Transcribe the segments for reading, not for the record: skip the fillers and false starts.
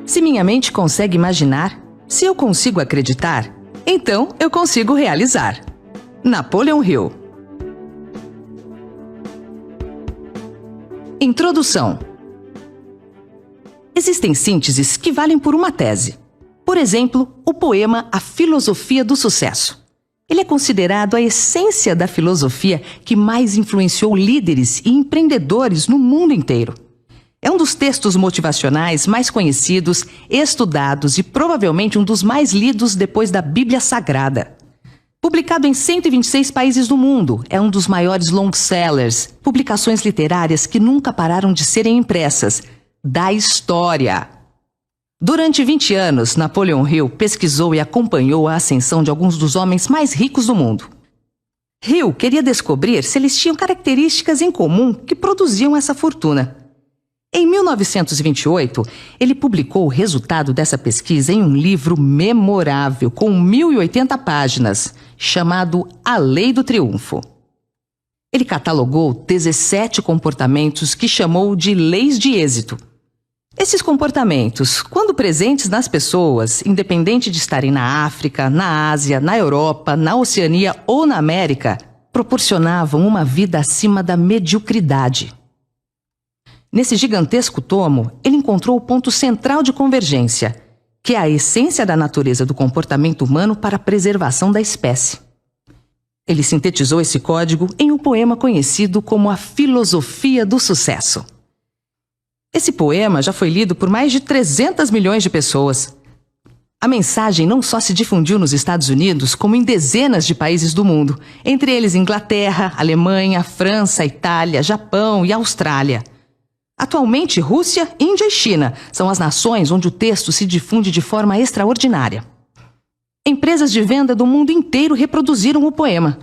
Se minha mente consegue imaginar, se eu consigo acreditar, então eu consigo realizar. Napoleon Hill. Introdução. Existem sínteses que valem por uma tese. Por exemplo, o poema A Filosofia do Sucesso. Ele é considerado a essência da filosofia que mais influenciou líderes e empreendedores no mundo inteiro. É um dos textos motivacionais mais conhecidos, estudados e provavelmente um dos mais lidos depois da Bíblia Sagrada. Publicado em 126 países do mundo, é um dos maiores long-sellers, publicações literárias que nunca pararam de serem impressas, da história. Durante 20 anos, Napoleon Hill pesquisou e acompanhou a ascensão de alguns dos homens mais ricos do mundo. Hill queria descobrir se eles tinham características em comum que produziam essa fortuna. Em 1928, ele publicou o resultado dessa pesquisa em um livro memorável com 1.080 páginas, chamado A Lei do Triunfo. Ele catalogou 17 comportamentos que chamou de leis de êxito. Esses comportamentos, quando presentes nas pessoas, independente de estarem na África, na Ásia, na Europa, na Oceania ou na América, proporcionavam uma vida acima da mediocridade. Nesse gigantesco tomo, ele encontrou o ponto central de convergência, que é a essência da natureza do comportamento humano para a preservação da espécie. Ele sintetizou esse código em um poema conhecido como A Filosofia do Sucesso. Esse poema já foi lido por mais de 300 milhões de pessoas. A mensagem não só se difundiu nos Estados Unidos, como em dezenas de países do mundo, entre eles Inglaterra, Alemanha, França, Itália, Japão e Austrália. Atualmente, Rússia, Índia e China são as nações onde o texto se difunde de forma extraordinária. Empresas de venda do mundo inteiro reproduziram o poema.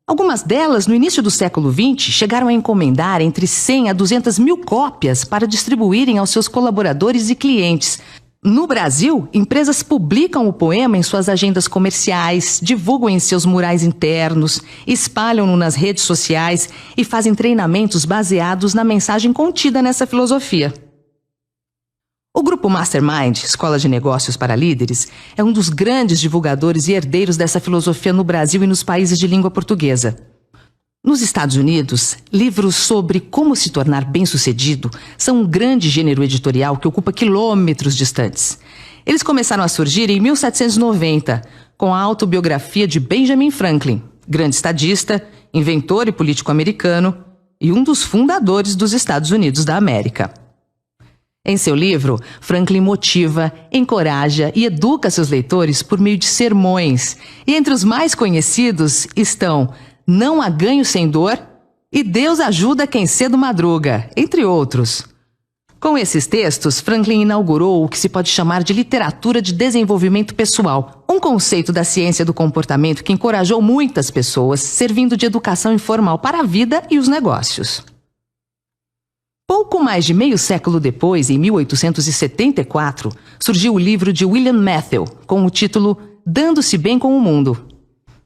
Algumas delas, no início do século XX, chegaram a encomendar entre 100 a 200 mil cópias para distribuírem aos seus colaboradores e clientes. No Brasil, empresas publicam o poema em suas agendas comerciais, divulgam em seus murais internos, espalham-no nas redes sociais e fazem treinamentos baseados na mensagem contida nessa filosofia. O grupo Mastermind, Escola de Negócios para Líderes, é um dos grandes divulgadores e herdeiros dessa filosofia no Brasil e nos países de língua portuguesa. Nos Estados Unidos, livros sobre como se tornar bem-sucedido são um grande gênero editorial que ocupa quilômetros distantes. Eles começaram a surgir em 1790, com a autobiografia de Benjamin Franklin, grande estadista, inventor e político americano e um dos fundadores dos Estados Unidos da América. Em seu livro, Franklin motiva, encoraja e educa seus leitores por meio de sermões, e entre os mais conhecidos estão Não há ganho sem dor e Deus ajuda quem cedo madruga, entre outros. Com esses textos, Franklin inaugurou o que se pode chamar de literatura de desenvolvimento pessoal, um conceito da ciência do comportamento que encorajou muitas pessoas, servindo de educação informal para a vida e os negócios. Pouco mais de meio século depois, em 1874, surgiu o livro de William Matthau, com o título Dando-se Bem com o Mundo.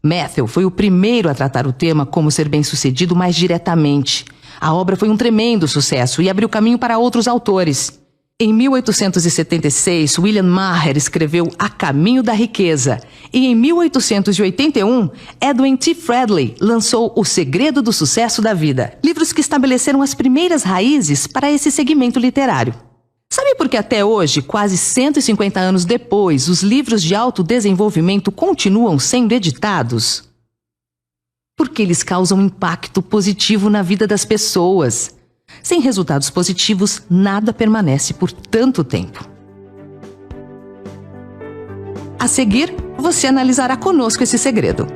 Matthau foi o primeiro a tratar o tema como ser bem-sucedido mais diretamente. A obra foi um tremendo sucesso e abriu caminho para outros autores. Em 1876, William Maher escreveu A Caminho da Riqueza e em 1881, Edwin T. Friedley lançou O Segredo do Sucesso da Vida, livros que estabeleceram as primeiras raízes para esse segmento literário. Sabe por que até hoje, quase 150 anos depois, os livros de autodesenvolvimento continuam sendo editados? Porque eles causam impacto positivo na vida das pessoas. Sem resultados positivos, nada permanece por tanto tempo. A seguir, você analisará conosco esse segredo.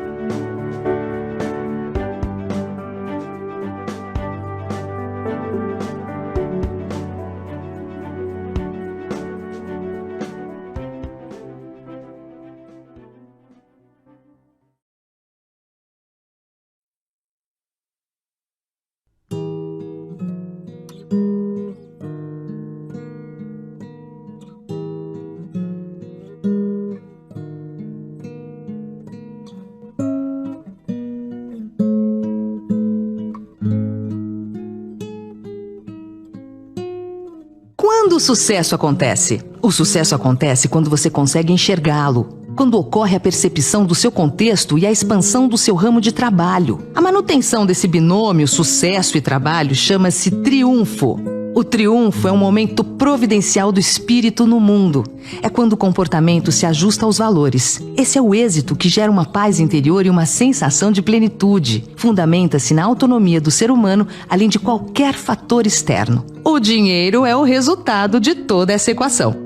Quando o sucesso acontece? O sucesso acontece quando você consegue enxergá-lo, quando ocorre a percepção do seu contexto e a expansão do seu ramo de trabalho. A manutenção desse binômio sucesso e trabalho chama-se triunfo. O triunfo é um momento providencial do espírito no mundo. É quando o comportamento se ajusta aos valores. Esse é o êxito que gera uma paz interior e uma sensação de plenitude. Fundamenta-se na autonomia do ser humano, além de qualquer fator externo. O dinheiro é o resultado de toda essa equação.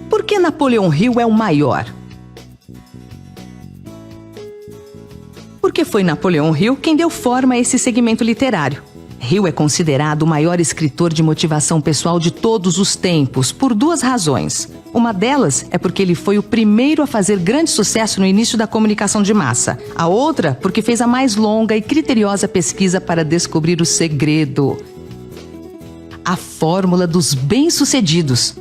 Por que Napoleão Hill é o maior? Porque foi Napoleão Hill quem deu forma a esse segmento literário. Hill é considerado o maior escritor de motivação pessoal de todos os tempos, por duas razões. Uma delas é porque ele foi o primeiro a fazer grande sucesso no início da comunicação de massa. A outra, porque fez a mais longa e criteriosa pesquisa para descobrir o segredo. A fórmula dos bem-sucedidos.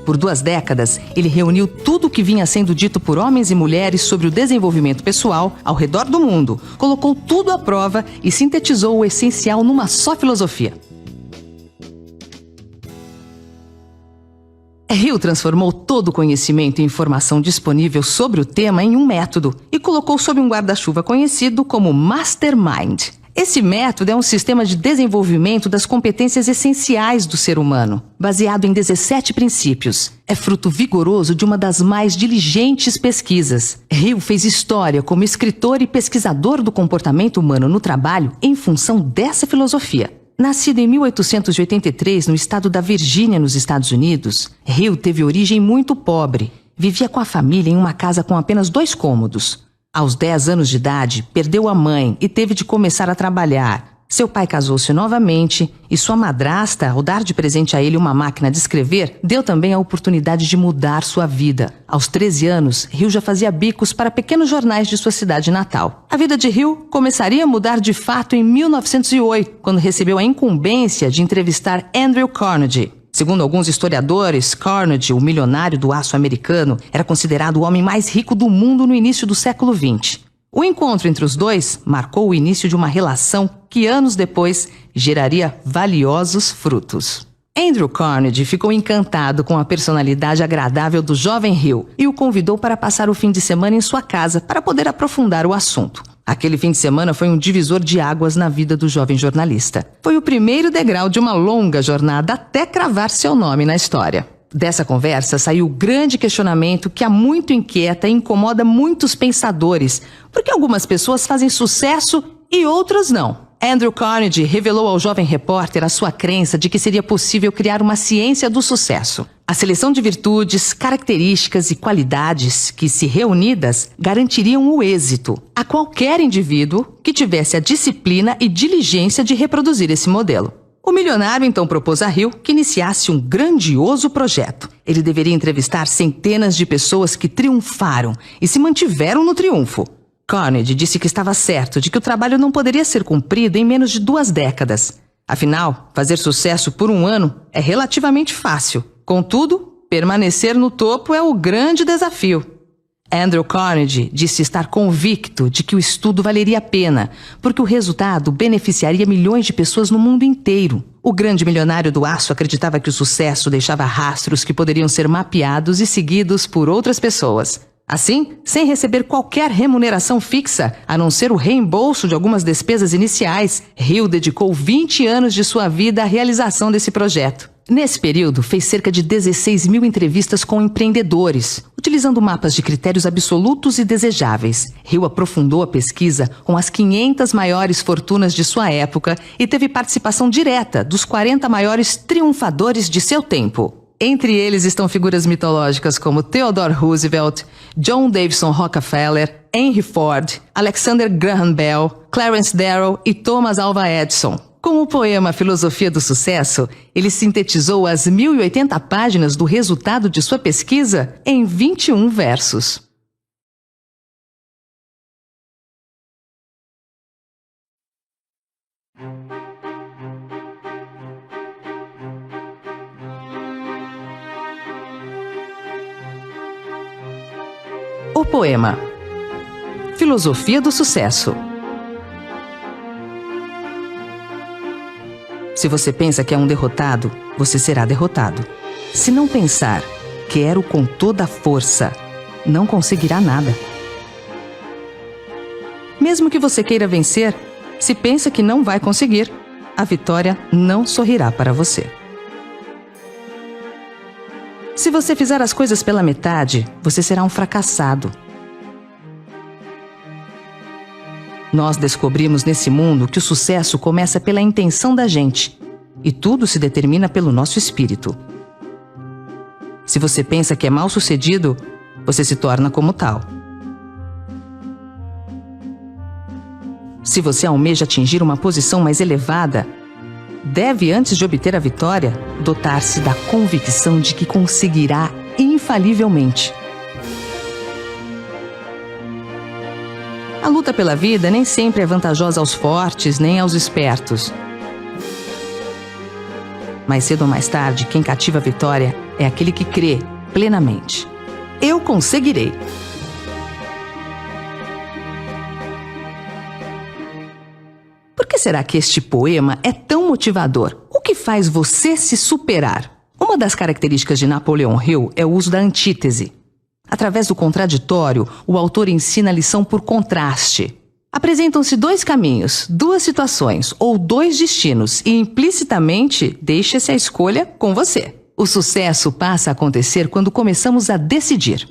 Por 2 décadas, ele reuniu tudo o que vinha sendo dito por homens e mulheres sobre o desenvolvimento pessoal ao redor do mundo, colocou tudo à prova e sintetizou o essencial numa só filosofia. Hill transformou todo o conhecimento e informação disponível sobre o tema em um método e colocou sob um guarda-chuva conhecido como Mastermind. Esse método é um sistema de desenvolvimento das competências essenciais do ser humano, baseado em 17 princípios. É fruto vigoroso de uma das mais diligentes pesquisas. Hill fez história como escritor e pesquisador do comportamento humano no trabalho em função dessa filosofia. Nascido em 1883 no estado da Virgínia, nos Estados Unidos, Hill teve origem muito pobre. Vivia com a família em uma casa com apenas 2 cômodos. Aos 10 anos de idade, perdeu a mãe e teve de começar a trabalhar. Seu pai casou-se novamente e sua madrasta, ao dar de presente a ele uma máquina de escrever, deu também a oportunidade de mudar sua vida. Aos 13 anos, Hill já fazia bicos para pequenos jornais de sua cidade natal. A vida de Hill começaria a mudar de fato em 1908, quando recebeu a incumbência de entrevistar Andrew Carnegie. Segundo alguns historiadores, Carnegie, o milionário do aço americano, era considerado o homem mais rico do mundo no início do século XX. O encontro entre os dois marcou o início de uma relação que, anos depois, geraria valiosos frutos. Andrew Carnegie ficou encantado com a personalidade agradável do jovem Hill e o convidou para passar o fim de semana em sua casa para poder aprofundar o assunto. Aquele fim de semana foi um divisor de águas na vida do jovem jornalista. Foi o primeiro degrau de uma longa jornada até cravar seu nome na história. Dessa conversa saiu o grande questionamento que há muito inquieta e incomoda muitos pensadores, porque algumas pessoas fazem sucesso e outras não. Andrew Carnegie revelou ao jovem repórter a sua crença de que seria possível criar uma ciência do sucesso. A seleção de virtudes, características e qualidades que, se reunidas, garantiriam o êxito a qualquer indivíduo que tivesse a disciplina e diligência de reproduzir esse modelo. O milionário então propôs a Hill que iniciasse um grandioso projeto. Ele deveria entrevistar centenas de pessoas que triunfaram e se mantiveram no triunfo. Carnegie disse que estava certo de que o trabalho não poderia ser cumprido em menos de 2 décadas. Afinal, fazer sucesso por 1 ano é relativamente fácil. Contudo, permanecer no topo é o grande desafio. Andrew Carnegie disse estar convicto de que o estudo valeria a pena, porque o resultado beneficiaria milhões de pessoas no mundo inteiro. O grande milionário do aço acreditava que o sucesso deixava rastros que poderiam ser mapeados e seguidos por outras pessoas. Assim, sem receber qualquer remuneração fixa, a não ser o reembolso de algumas despesas iniciais, Hill dedicou 20 anos de sua vida à realização desse projeto. Nesse período, fez cerca de 16 mil entrevistas com empreendedores, utilizando mapas de critérios absolutos e desejáveis. Hill aprofundou a pesquisa com as 500 maiores fortunas de sua época e teve participação direta dos 40 maiores triunfadores de seu tempo. Entre eles estão figuras mitológicas como Theodore Roosevelt, John Davison Rockefeller, Henry Ford, Alexander Graham Bell, Clarence Darrow e Thomas Alva Edison. Com o poema Filosofia do Sucesso, ele sintetizou as 1080 páginas do resultado de sua pesquisa em 21 versos. O poema Filosofia do Sucesso. Se você pensa que é um derrotado, você será derrotado. Se não pensar, quero com toda a força, não conseguirá nada. Mesmo que você queira vencer, se pensa que não vai conseguir, a vitória não sorrirá para você. Se você fizer as coisas pela metade, você será um fracassado. Nós descobrimos nesse mundo que o sucesso começa pela intenção da gente, e tudo se determina pelo nosso espírito. Se você pensa que é mal-sucedido, você se torna como tal. Se você almeja atingir uma posição mais elevada, deve, antes de obter a vitória, dotar-se da convicção de que conseguirá infalivelmente. A luta pela vida nem sempre é vantajosa aos fortes nem aos espertos. Mais cedo ou mais tarde, quem cativa a vitória é aquele que crê plenamente. Eu conseguirei. Por que será que este poema é tão motivador? O que faz você se superar? Uma das características de Napoleão Hill é o uso da antítese. Através do contraditório, o autor ensina a lição por contraste. Apresentam-se dois caminhos, duas situações ou dois destinos e implicitamente deixa-se a escolha com você. O sucesso passa a acontecer quando começamos a decidir.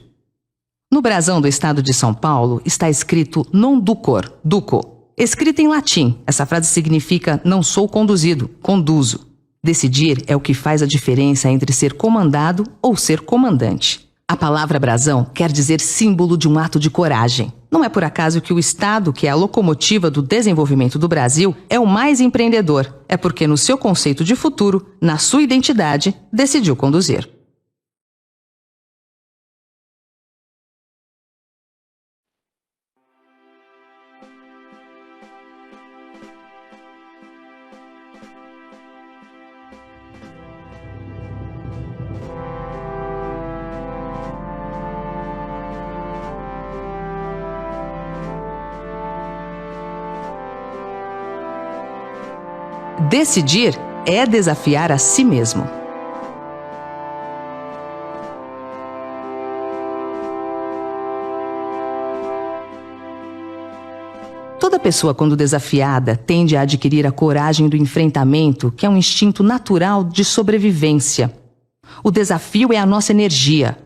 No brasão do estado de São Paulo está escrito non ducor, duco. Escrita em latim, essa frase significa não sou conduzido, conduzo. Decidir é o que faz a diferença entre ser comandado ou ser comandante. A palavra brasão quer dizer símbolo de um ato de coragem. Não é por acaso que o Estado, que é a locomotiva do desenvolvimento do Brasil, é o mais empreendedor. É porque no seu conceito de futuro, na sua identidade, decidiu conduzir. Decidir é desafiar a si mesmo. Toda pessoa, quando desafiada, tende a adquirir a coragem do enfrentamento, que é um instinto natural de sobrevivência. O desafio é a nossa energia.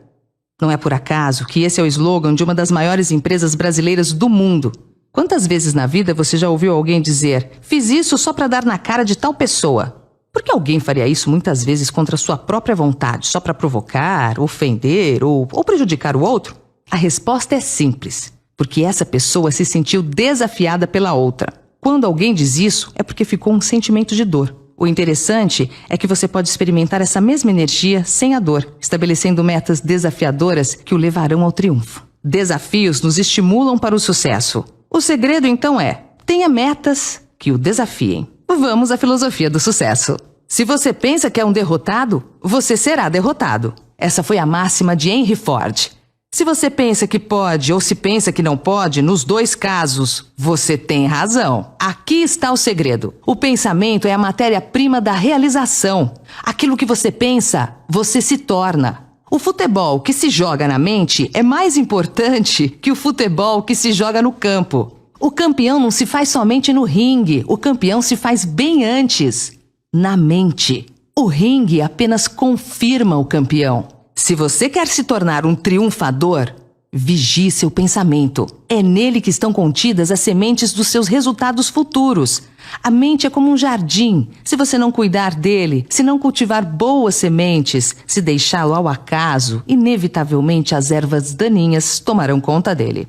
Não é por acaso que esse é o slogan de uma das maiores empresas brasileiras do mundo. Quantas vezes na vida você já ouviu alguém dizer: fiz isso só para dar na cara de tal pessoa? Por que alguém faria isso muitas vezes contra sua própria vontade, só para provocar, ofender ou prejudicar o outro? A resposta é simples, porque essa pessoa se sentiu desafiada pela outra. Quando alguém diz isso, é porque ficou um sentimento de dor. O interessante é que você pode experimentar essa mesma energia sem a dor, estabelecendo metas desafiadoras que o levarão ao triunfo. Desafios nos estimulam para o sucesso. O segredo, então, é: tenha metas que o desafiem. Vamos à filosofia do sucesso. Se você pensa que é um derrotado, você será derrotado. Essa foi a máxima de Henry Ford. Se você pensa que pode ou se pensa que não pode, nos dois casos, você tem razão. Aqui está o segredo. O pensamento é a matéria-prima da realização. Aquilo que você pensa, você se torna. O futebol que se joga na mente é mais importante que o futebol que se joga no campo. O campeão não se faz somente no ringue, o campeão se faz bem antes, na mente. O ringue apenas confirma o campeão. Se você quer se tornar um triunfador, vigie seu pensamento. É nele que estão contidas as sementes dos seus resultados futuros. A mente é como um jardim. Se você não cuidar dele, se não cultivar boas sementes, se deixá-lo ao acaso, inevitavelmente as ervas daninhas tomarão conta dele.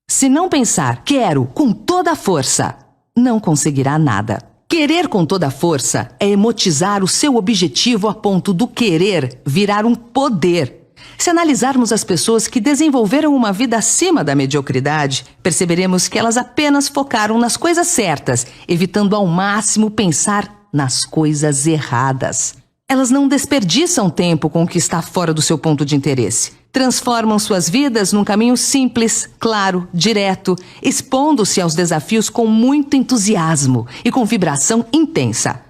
Se não pensar, quero com toda a força, não conseguirá nada. Querer com toda a força é emotizar o seu objetivo a ponto do querer virar um poder. Se analisarmos as pessoas que desenvolveram uma vida acima da mediocridade, perceberemos que elas apenas focaram nas coisas certas, evitando ao máximo pensar nas coisas erradas. Elas não desperdiçam tempo com o que está fora do seu ponto de interesse. Transformam suas vidas num caminho simples, claro, direto, expondo-se aos desafios com muito entusiasmo e com vibração intensa.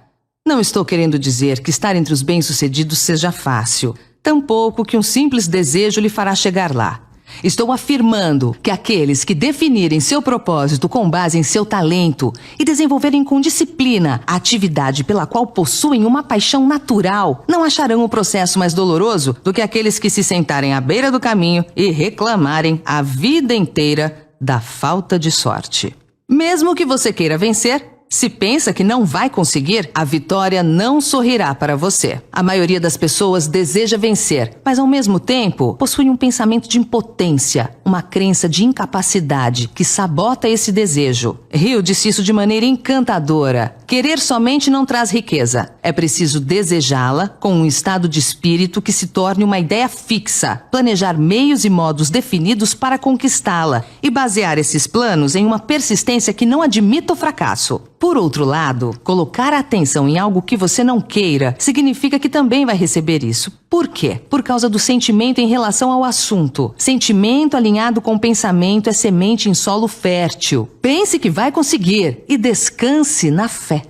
Não estou querendo dizer que estar entre os bem-sucedidos seja fácil, tampouco que um simples desejo lhe fará chegar lá. Estou afirmando que aqueles que definirem seu propósito com base em seu talento e desenvolverem com disciplina a atividade pela qual possuem uma paixão natural, não acharão o processo mais doloroso do que aqueles que se sentarem à beira do caminho e reclamarem a vida inteira da falta de sorte. Mesmo que você queira vencer, se pensa que não vai conseguir, a vitória não sorrirá para você. A maioria das pessoas deseja vencer, mas ao mesmo tempo possui um pensamento de impotência, uma crença de incapacidade que sabota esse desejo. Hill disse isso de maneira encantadora. Querer somente não traz riqueza. É preciso desejá-la com um estado de espírito que se torne uma ideia fixa, planejar meios e modos definidos para conquistá-la e basear esses planos em uma persistência que não admita o fracasso. Por outro lado, colocar a atenção em algo que você não queira significa que também vai receber isso. Por quê? Por causa do sentimento em relação ao assunto. Sentimento alinhado com pensamento é semente em solo fértil. Pense que vai conseguir e descanse na fé.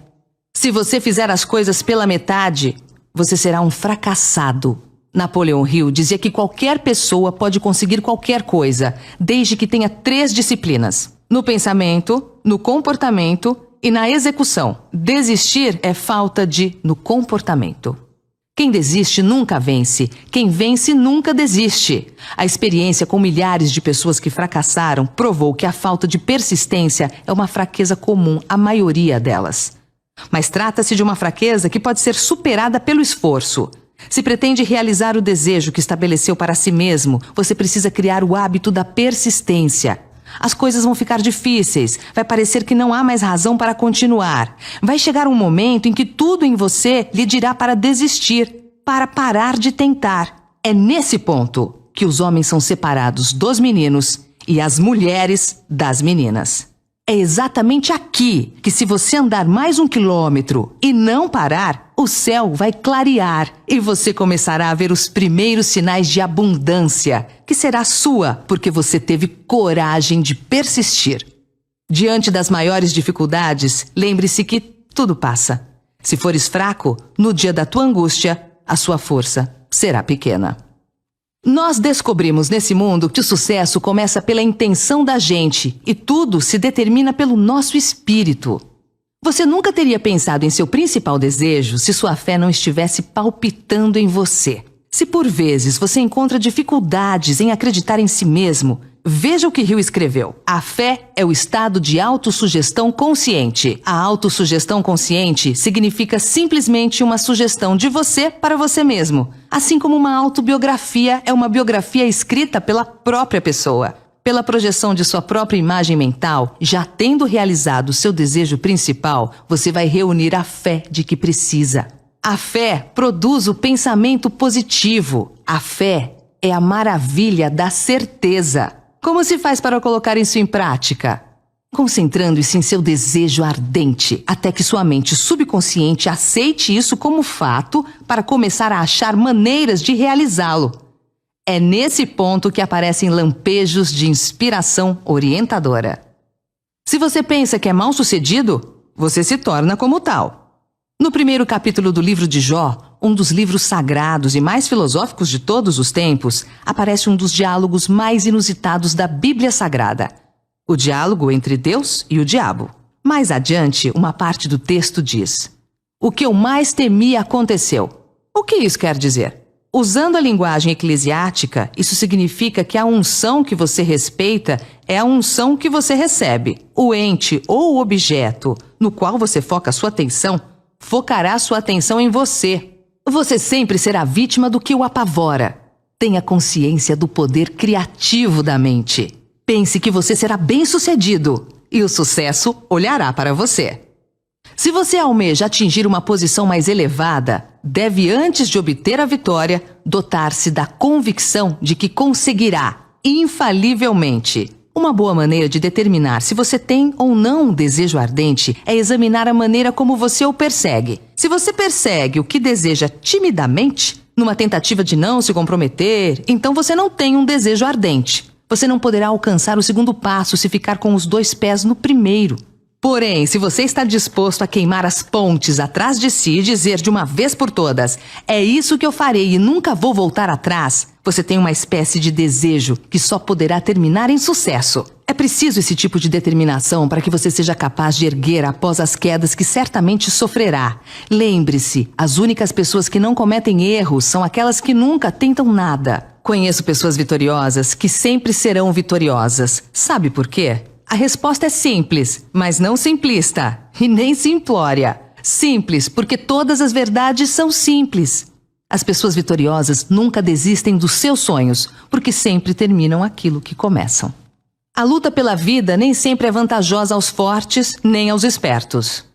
Se você fizer as coisas pela metade, você será um fracassado. Napoleão Hill dizia que qualquer pessoa pode conseguir qualquer coisa, desde que tenha 3 disciplinas: no pensamento, no comportamento e na execução. Desistir é falta no comportamento. Quem desiste nunca vence. Quem vence nunca desiste. A experiência com milhares de pessoas que fracassaram provou que a falta de persistência é uma fraqueza comum à maioria delas. Mas trata-se de uma fraqueza que pode ser superada pelo esforço. Se pretende realizar o desejo que estabeleceu para si mesmo, você precisa criar o hábito da persistência. As coisas vão ficar difíceis, vai parecer que não há mais razão para continuar. Vai chegar um momento em que tudo em você lhe dirá para desistir, para parar de tentar. É nesse ponto que os homens são separados dos meninos e as mulheres das meninas. É exatamente aqui que, se você andar mais 1 quilômetro e não parar, o céu vai clarear e você começará a ver os primeiros sinais de abundância, que será sua porque você teve coragem de persistir. Diante das maiores dificuldades, lembre-se que tudo passa. Se fores fraco, no dia da tua angústia, a sua força será pequena. Nós descobrimos nesse mundo que o sucesso começa pela intenção da gente e tudo se determina pelo nosso espírito. Você nunca teria pensado em seu principal desejo se sua fé não estivesse palpitando em você. Se por vezes você encontra dificuldades em acreditar em si mesmo, veja o que Hill escreveu. A fé é o estado de autossugestão consciente. A autossugestão consciente significa simplesmente uma sugestão de você para você mesmo. Assim como uma autobiografia é uma biografia escrita pela própria pessoa. Pela projeção de sua própria imagem mental, já tendo realizado seu desejo principal, você vai reunir a fé de que precisa. A fé produz o pensamento positivo. A fé é a maravilha da certeza. Como se faz para colocar isso em prática? Concentrando-se em seu desejo ardente, até que sua mente subconsciente aceite isso como fato para começar a achar maneiras de realizá-lo. É nesse ponto que aparecem lampejos de inspiração orientadora. Se você pensa que é mal-sucedido, você se torna como tal. No primeiro capítulo do livro de Jó, um dos livros sagrados e mais filosóficos de todos os tempos, aparece um dos diálogos mais inusitados da Bíblia Sagrada. O diálogo entre Deus e o diabo. Mais adiante, uma parte do texto diz: "O que eu mais temia aconteceu." O que isso quer dizer? Usando a linguagem eclesiástica, isso significa que a unção que você respeita é a unção que você recebe. O ente ou o objeto no qual você foca sua atenção, focará sua atenção em você. Você sempre será vítima do que o apavora. Tenha consciência do poder criativo da mente. Pense que você será bem-sucedido e o sucesso olhará para você. Se você almeja atingir uma posição mais elevada, deve, antes de obter a vitória, dotar-se da convicção de que conseguirá, infalivelmente. Uma boa maneira de determinar se você tem ou não um desejo ardente é examinar a maneira como você o persegue. Se você persegue o que deseja timidamente, numa tentativa de não se comprometer, então você não tem um desejo ardente. Você não poderá alcançar o segundo passo se ficar com os 2 pés no primeiro. Porém, se você está disposto a queimar as pontes atrás de si e dizer de uma vez por todas, é isso que eu farei e nunca vou voltar atrás, você tem uma espécie de desejo que só poderá terminar em sucesso. É preciso esse tipo de determinação para que você seja capaz de erguer após as quedas que certamente sofrerá. Lembre-se, as únicas pessoas que não cometem erros são aquelas que nunca tentam nada. Conheço pessoas vitoriosas que sempre serão vitoriosas. Sabe por quê? A resposta é simples, mas não simplista, e nem simplória. Simples, porque todas as verdades são simples. As pessoas vitoriosas nunca desistem dos seus sonhos, porque sempre terminam aquilo que começam. A luta pela vida nem sempre é vantajosa aos fortes, nem aos espertos.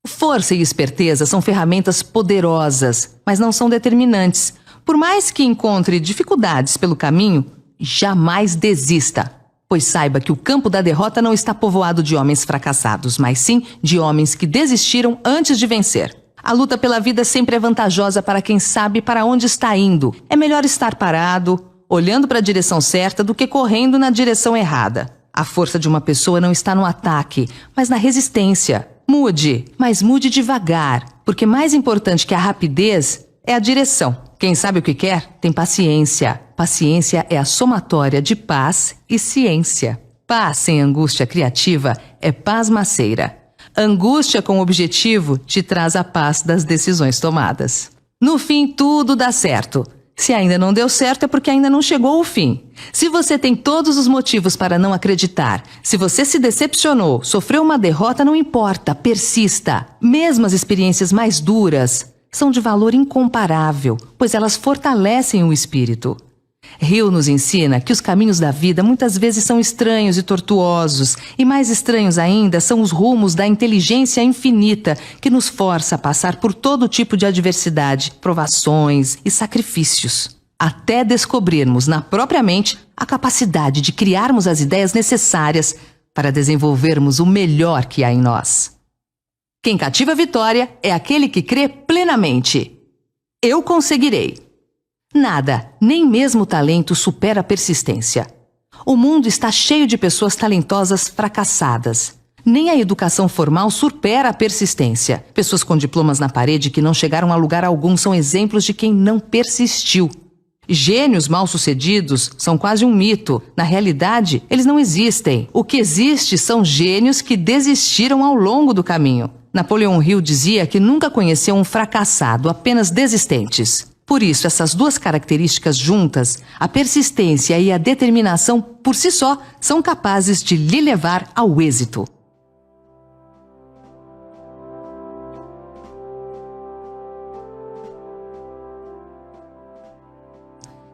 Força e esperteza são ferramentas poderosas, mas não são determinantes. Por mais que encontre dificuldades pelo caminho, jamais desista. Pois saiba que o campo da derrota não está povoado de homens fracassados, mas sim de homens que desistiram antes de vencer. A luta pela vida sempre é vantajosa para quem sabe para onde está indo. É melhor estar parado, olhando para a direção certa, do que correndo na direção errada. A força de uma pessoa não está no ataque, mas na resistência. Mude, mas mude devagar, porque mais importante que a rapidez é a direção. Quem sabe o que quer, tem paciência. Paciência é a somatória de paz e ciência. Paz sem angústia criativa é pasmaceira. Angústia com objetivo te traz a paz das decisões tomadas. No fim, tudo dá certo. Se ainda não deu certo, é porque ainda não chegou o fim. Se você tem todos os motivos para não acreditar, se você se decepcionou, sofreu uma derrota, não importa, persista. Mesmo as experiências mais duras são de valor incomparável, pois elas fortalecem o espírito. Hill nos ensina que os caminhos da vida muitas vezes são estranhos e tortuosos, e mais estranhos ainda são os rumos da inteligência infinita que nos força a passar por todo tipo de adversidade, provações e sacrifícios, até descobrirmos na própria mente a capacidade de criarmos as ideias necessárias para desenvolvermos o melhor que há em nós. Quem cativa a vitória é aquele que crê plenamente. Eu conseguirei. Nada, nem mesmo o talento, supera a persistência. O mundo está cheio de pessoas talentosas fracassadas. Nem a educação formal supera a persistência. Pessoas com diplomas na parede que não chegaram a lugar algum são exemplos de quem não persistiu. Gênios mal-sucedidos são quase um mito. Na realidade, eles não existem. O que existe são gênios que desistiram ao longo do caminho. Napoleão Hill dizia que nunca conheceu um fracassado, apenas desistentes. Por isso, essas duas características juntas, a persistência e a determinação por si só, são capazes de lhe levar ao êxito.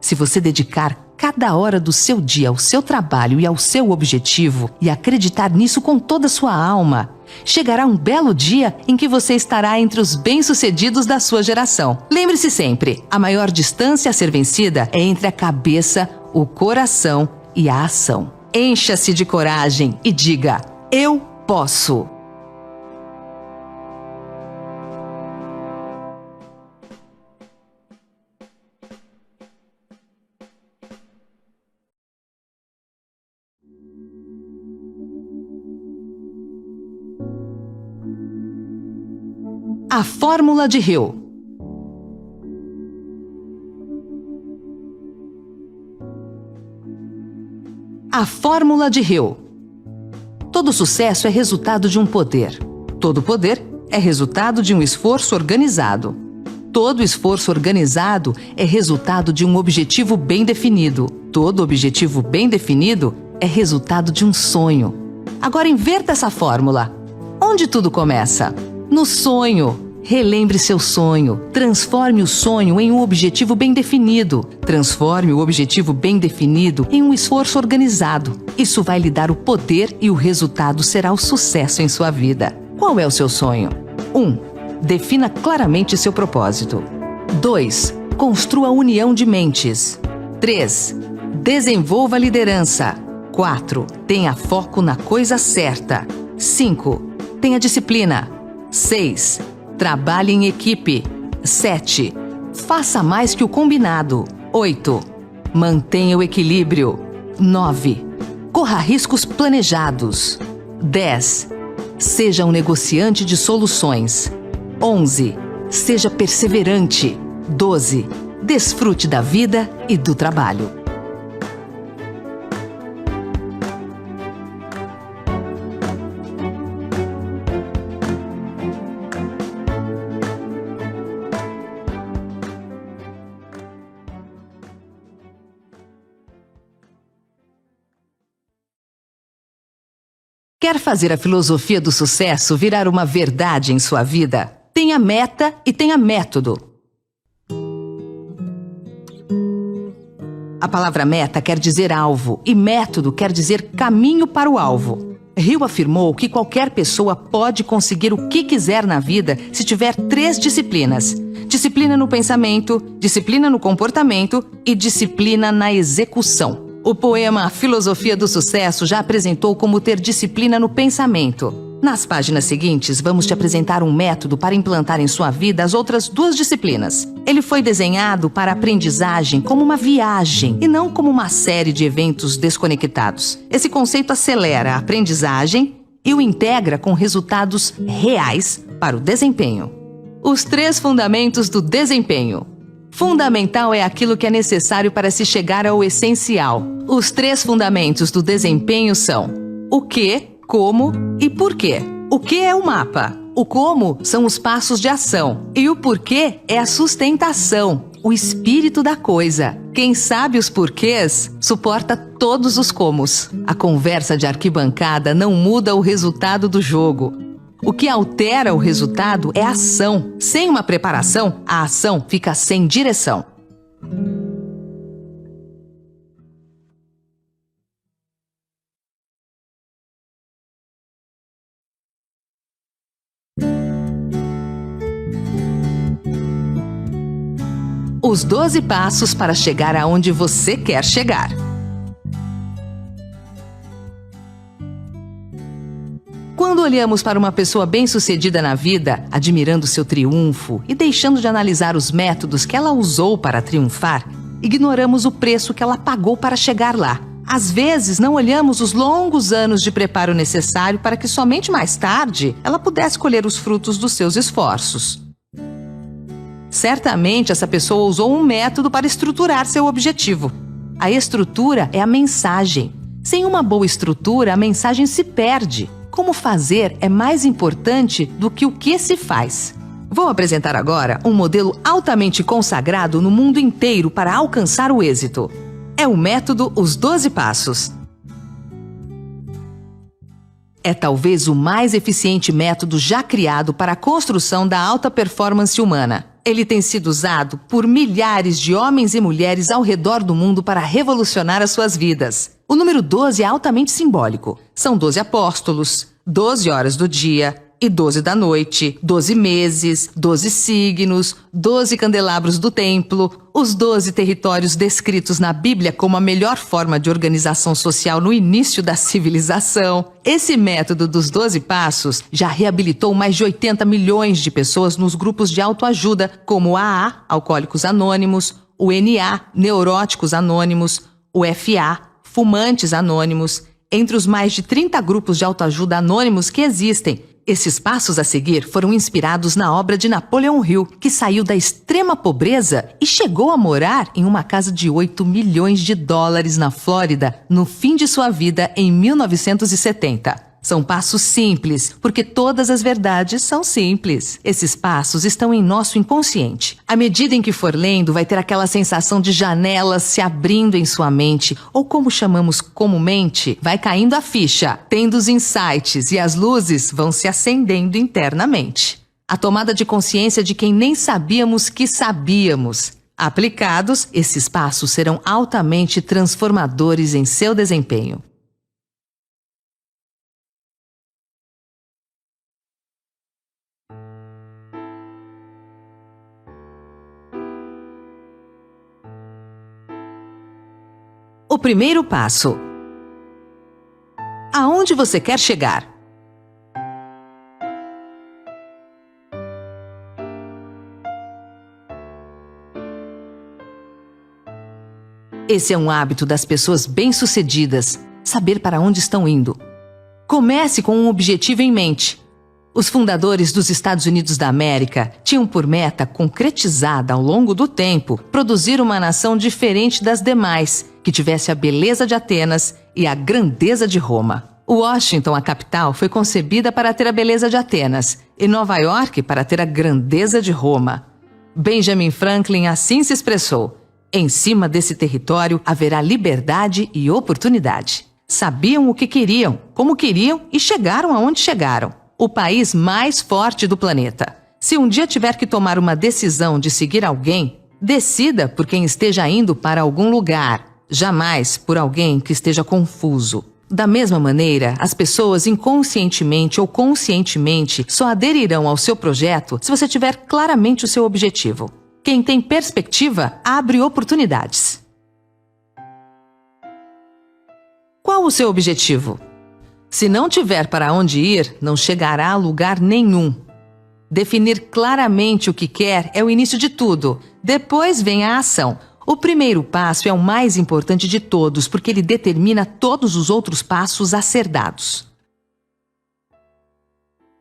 Se você dedicar cada hora do seu dia ao seu trabalho e ao seu objetivo e acreditar nisso com toda a sua alma, chegará um belo dia em que você estará entre os bem-sucedidos da sua geração. Lembre-se sempre, a maior distância a ser vencida é entre a cabeça, o coração e a ação. Encha-se de coragem e diga: eu posso! A fórmula de Hill. A fórmula de Hill. Todo sucesso é resultado de um poder. Todo poder é resultado de um esforço organizado. Todo esforço organizado é resultado de um objetivo bem definido. Todo objetivo bem definido é resultado de um sonho. Agora inverta essa fórmula. Onde tudo começa? No sonho. Relembre seu sonho. Transforme o sonho em um objetivo bem definido. Transforme o objetivo bem definido em um esforço organizado. Isso vai lhe dar o poder e o resultado será o sucesso em sua vida. Qual é o seu sonho? 1. Defina claramente seu propósito. 2. Construa união de mentes. 3. Desenvolva liderança. 4. Tenha foco na coisa certa. 5. Tenha disciplina. 6. Trabalhe em equipe. 7. Faça mais que o combinado. 8. Mantenha o equilíbrio. 9. Corra riscos planejados. 10. Seja um negociante de soluções. 11. Seja perseverante. 12. Desfrute da vida e do trabalho. Quer fazer a filosofia do sucesso virar uma verdade em sua vida? Tenha meta e tenha método. A palavra meta quer dizer alvo e método quer dizer caminho para o alvo. Hill afirmou que qualquer pessoa pode conseguir o que quiser na vida se tiver 3 disciplinas: disciplina no pensamento, disciplina no comportamento e disciplina na execução. O poema A Filosofia do Sucesso já apresentou como ter disciplina no pensamento. Nas páginas seguintes, vamos te apresentar um método para implantar em sua vida as outras 2 disciplinas. Ele foi desenhado para a aprendizagem como uma viagem e não como uma série de eventos desconectados. Esse conceito acelera a aprendizagem e o integra com resultados reais para o desempenho. Os 3 fundamentos do desempenho. Fundamental é aquilo que é necessário para se chegar ao essencial. Os 3 fundamentos do desempenho são o que, como e porquê. O que é o mapa? O como são os passos de ação. E o porquê é a sustentação, o espírito da coisa. Quem sabe os porquês suporta todos os comos. A conversa de arquibancada não muda o resultado do jogo. O que altera o resultado é a ação. Sem uma preparação, a ação fica sem direção. Os 12 passos para chegar aonde você quer chegar. Quando olhamos para uma pessoa bem-sucedida na vida, admirando seu triunfo e deixando de analisar os métodos que ela usou para triunfar, ignoramos o preço que ela pagou para chegar lá. Às vezes, não olhamos os longos anos de preparo necessário para que somente mais tarde ela pudesse colher os frutos dos seus esforços. Certamente, essa pessoa usou um método para estruturar seu objetivo. A estrutura é a mensagem. Sem uma boa estrutura, a mensagem se perde. Como fazer é mais importante do que o que se faz. Vou apresentar agora um modelo altamente consagrado no mundo inteiro para alcançar o êxito. É o método Os 12 Passos. É talvez o mais eficiente método já criado para a construção da alta performance humana. Ele tem sido usado por milhares de homens e mulheres ao redor do mundo para revolucionar as suas vidas. O número 12 é altamente simbólico. São 12 apóstolos, 12 horas do dia e 12 da noite, 12 meses, 12 signos, 12 candelabros do templo, os 12 territórios descritos na Bíblia como a melhor forma de organização social no início da civilização. Esse método dos 12 passos já reabilitou mais de 80 milhões de pessoas nos grupos de autoajuda, como o AA, Alcoólicos Anônimos, o NA, Neuróticos Anônimos, o FA, Fumantes Anônimos, entre os mais de 30 grupos de autoajuda anônimos que existem. Esses passos a seguir foram inspirados na obra de Napoleão Hill, que saiu da extrema pobreza e chegou a morar em uma casa de 8 milhões de dólares na Flórida no fim de sua vida em 1970. São passos simples, porque todas as verdades são simples. Esses passos estão em nosso inconsciente. À medida em que for lendo, vai ter aquela sensação de janelas se abrindo em sua mente, ou como chamamos comumente, vai caindo a ficha, tendo os insights e as luzes vão se acendendo internamente. A tomada de consciência de quem nem sabíamos que sabíamos. Aplicados, esses passos serão altamente transformadores em seu desempenho. O primeiro passo. Aonde você quer chegar? Esse é um hábito das pessoas bem-sucedidas, saber para onde estão indo. Comece com um objetivo em mente. Os fundadores dos Estados Unidos da América tinham por meta concretizada ao longo do tempo produzir uma nação diferente das demais, que tivesse a beleza de Atenas e a grandeza de Roma. Washington, a capital, foi concebida para ter a beleza de Atenas e Nova York para ter a grandeza de Roma. Benjamin Franklin assim se expressou: em cima desse território haverá liberdade e oportunidade. Sabiam o que queriam, como queriam e chegaram aonde chegaram. O país mais forte do planeta. Se um dia tiver que tomar uma decisão de seguir alguém, decida por quem esteja indo para algum lugar, jamais por alguém que esteja confuso. Da mesma maneira, as pessoas inconscientemente ou conscientemente só aderirão ao seu projeto se você tiver claramente o seu objetivo. Quem tem perspectiva abre oportunidades. Qual o seu objetivo? Se não tiver para onde ir, não chegará a lugar nenhum. Definir claramente o que quer é o início de tudo. Depois vem a ação. O primeiro passo é o mais importante de todos, porque ele determina todos os outros passos a ser dados.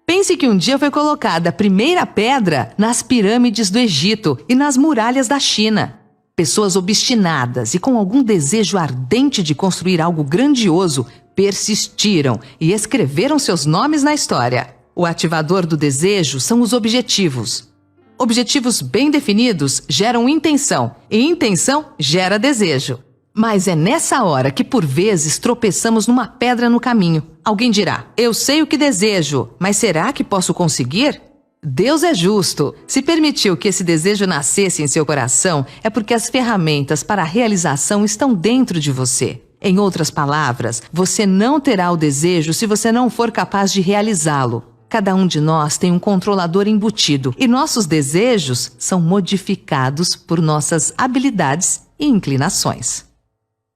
Pense que um dia foi colocada a primeira pedra nas pirâmides do Egito e nas muralhas da China. Pessoas obstinadas e com algum desejo ardente de construir algo grandioso persistiram e escreveram seus nomes na história. O ativador do desejo são os objetivos. Objetivos bem definidos geram intenção, e intenção gera desejo. Mas é nessa hora que, por vezes, tropeçamos numa pedra no caminho. Alguém dirá: eu sei o que desejo, mas será que posso conseguir? Deus é justo. Se permitiu que esse desejo nascesse em seu coração, é porque as ferramentas para a realização estão dentro de você. Em outras palavras, você não terá o desejo se você não for capaz de realizá-lo. Cada um de nós tem um controlador embutido e nossos desejos são modificados por nossas habilidades e inclinações.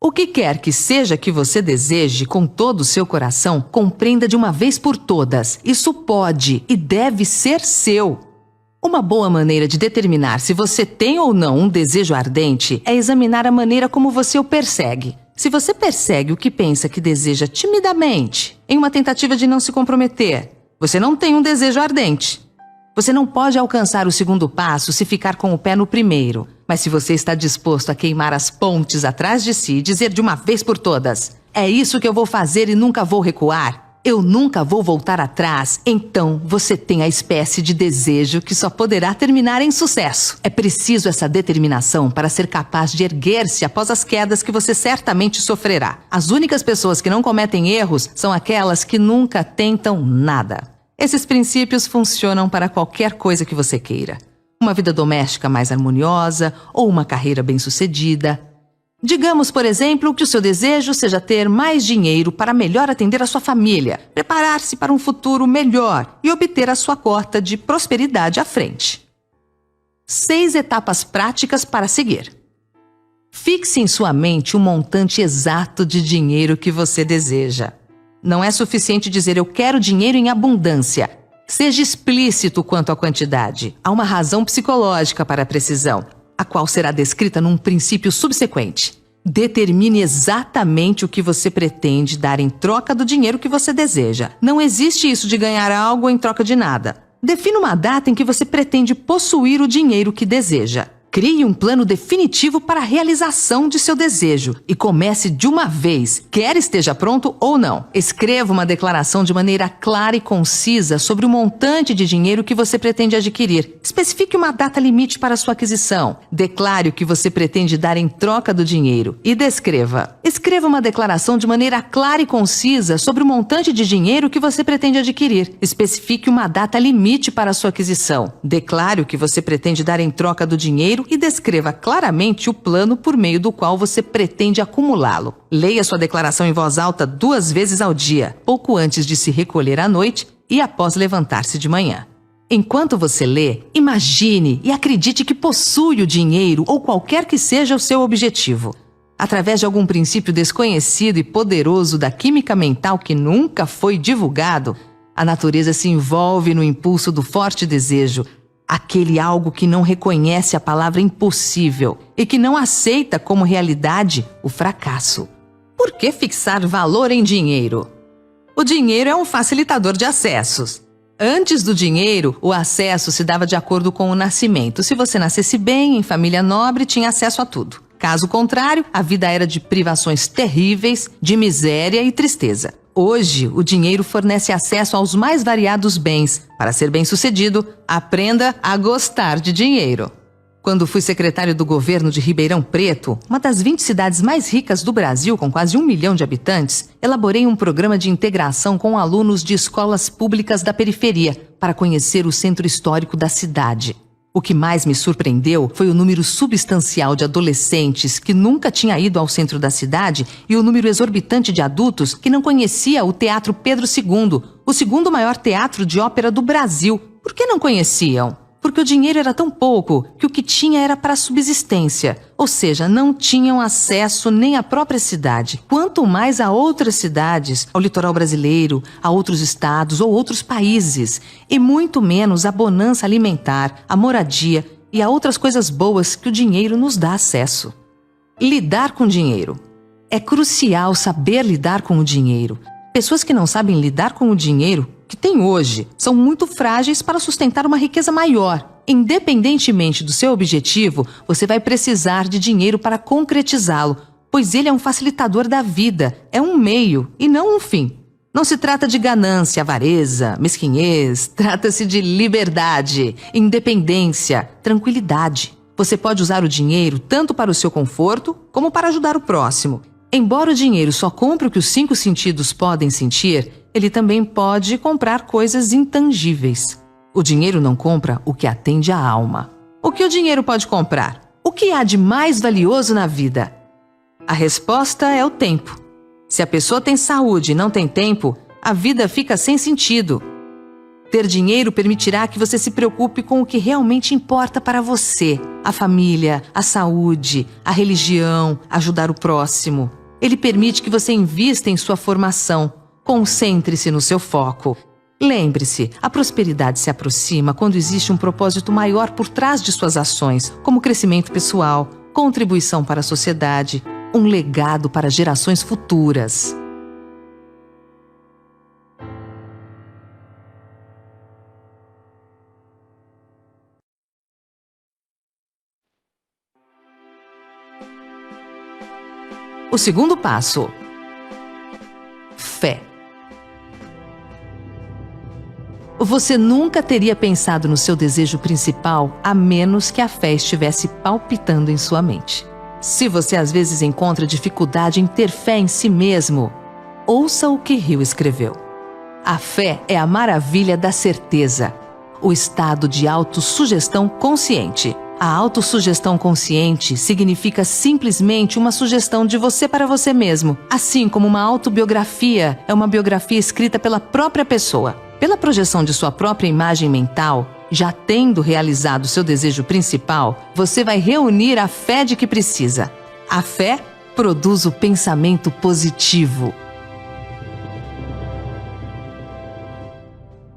O que quer que seja que você deseje com todo o seu coração, compreenda de uma vez por todas. Isso pode e deve ser seu. Uma boa maneira de determinar se você tem ou não um desejo ardente é examinar a maneira como você o persegue. Se você persegue o que pensa que deseja timidamente, em uma tentativa de não se comprometer, você não tem um desejo ardente. Você não pode alcançar o segundo passo se ficar com o pé no primeiro. Mas se você está disposto a queimar as pontes atrás de si e dizer de uma vez por todas: é isso que eu vou fazer e nunca vou recuar, eu nunca vou voltar atrás, então você tem a espécie de desejo que só poderá terminar em sucesso. É preciso essa determinação para ser capaz de erguer-se após as quedas que você certamente sofrerá. As únicas pessoas que não cometem erros são aquelas que nunca tentam nada. Esses princípios funcionam para qualquer coisa que você queira. Uma vida doméstica mais harmoniosa ou uma carreira bem-sucedida. Digamos, por exemplo, que o seu desejo seja ter mais dinheiro para melhor atender a sua família, preparar-se para um futuro melhor e obter a sua cota de prosperidade à frente. 6 etapas práticas para seguir. Fixe em sua mente o montante exato de dinheiro que você deseja. Não é suficiente dizer eu quero dinheiro em abundância. Seja explícito quanto à quantidade. Há uma razão psicológica para a precisão, a qual será descrita num princípio subsequente. Determine exatamente o que você pretende dar em troca do dinheiro que você deseja. Não existe isso de ganhar algo em troca de nada. Defina uma data em que você pretende possuir o dinheiro que deseja. Crie um plano definitivo para a realização de seu desejo e comece de uma vez, quer esteja pronto ou não. Escreva uma declaração de maneira clara e concisa sobre o montante de dinheiro que você pretende adquirir. Especifique uma data limite para sua aquisição. Declare o que você pretende dar em troca do dinheiro e descreva. Escreva uma declaração de maneira clara e concisa sobre o montante de dinheiro que você pretende adquirir. Especifique uma data limite para sua aquisição. Declare o que você pretende dar em troca do dinheiro e descreva claramente o plano por meio do qual você pretende acumulá-lo. Leia sua declaração em voz alta 2 vezes ao dia, pouco antes de se recolher à noite e após levantar-se de manhã. Enquanto você lê, imagine e acredite que possui o dinheiro ou qualquer que seja o seu objetivo. Através de algum princípio desconhecido e poderoso da química mental que nunca foi divulgado, a natureza se envolve no impulso do forte desejo, aquele algo que não reconhece a palavra impossível e que não aceita como realidade o fracasso. Por que fixar valor em dinheiro? O dinheiro é um facilitador de acessos. Antes do dinheiro, o acesso se dava de acordo com o nascimento. Se você nascesse bem, em família nobre, tinha acesso a tudo. Caso contrário, a vida era de privações terríveis, de miséria e tristeza. Hoje, o dinheiro fornece acesso aos mais variados bens. Para ser bem-sucedido, aprenda a gostar de dinheiro. Quando fui secretário do governo de Ribeirão Preto, uma das 20 cidades mais ricas do Brasil, com quase 1 milhão de habitantes, elaborei um programa de integração com alunos de escolas públicas da periferia para conhecer o centro histórico da cidade. O que mais me surpreendeu foi o número substancial de adolescentes que nunca tinha ido ao centro da cidade e o número exorbitante de adultos que não conhecia o Teatro Pedro II, o segundo maior teatro de ópera do Brasil. Por que não conheciam? Porque o dinheiro era tão pouco que o que tinha era para subsistência, ou seja, não tinham acesso nem à própria cidade, quanto mais a outras cidades, ao litoral brasileiro, a outros estados ou outros países, e muito menos à bonança alimentar, à moradia e a outras coisas boas que o dinheiro nos dá acesso. Lidar com dinheiro. É crucial saber lidar com o dinheiro. Pessoas que não sabem lidar com o dinheiro que tem hoje são muito frágeis para sustentar uma riqueza maior. Independentemente do seu objetivo, você vai precisar de dinheiro para concretizá-lo, pois ele é um facilitador da vida, é um meio e não um fim. Não se trata de ganância, avareza, mesquinhez, trata-se de liberdade, independência, tranquilidade. Você pode usar o dinheiro tanto para o seu conforto como para ajudar o próximo. Embora o dinheiro só compre o que os 5 sentidos podem sentir, ele também pode comprar coisas intangíveis. O dinheiro não compra o que atende à alma. O que o dinheiro pode comprar? O que há de mais valioso na vida? A resposta é o tempo. Se a pessoa tem saúde e não tem tempo, a vida fica sem sentido. Ter dinheiro permitirá que você se preocupe com o que realmente importa para você: a família, a saúde, a religião, ajudar o próximo. Ele permite que você invista em sua formação. Concentre-se no seu foco. Lembre-se, a prosperidade se aproxima quando existe um propósito maior por trás de suas ações, como crescimento pessoal, contribuição para a sociedade, um legado para gerações futuras. O segundo passo: fé. Você nunca teria pensado no seu desejo principal a menos que a fé estivesse palpitando em sua mente. Se você às vezes encontra dificuldade em ter fé em si mesmo, ouça o que Hill escreveu. A fé é a maravilha da certeza, o estado de autossugestão consciente. A autossugestão consciente significa simplesmente uma sugestão de você para você mesmo, assim como uma autobiografia é uma biografia escrita pela própria pessoa. Pela projeção de sua própria imagem mental, já tendo realizado seu desejo principal, você vai reunir a fé de que precisa. A fé produz o pensamento positivo.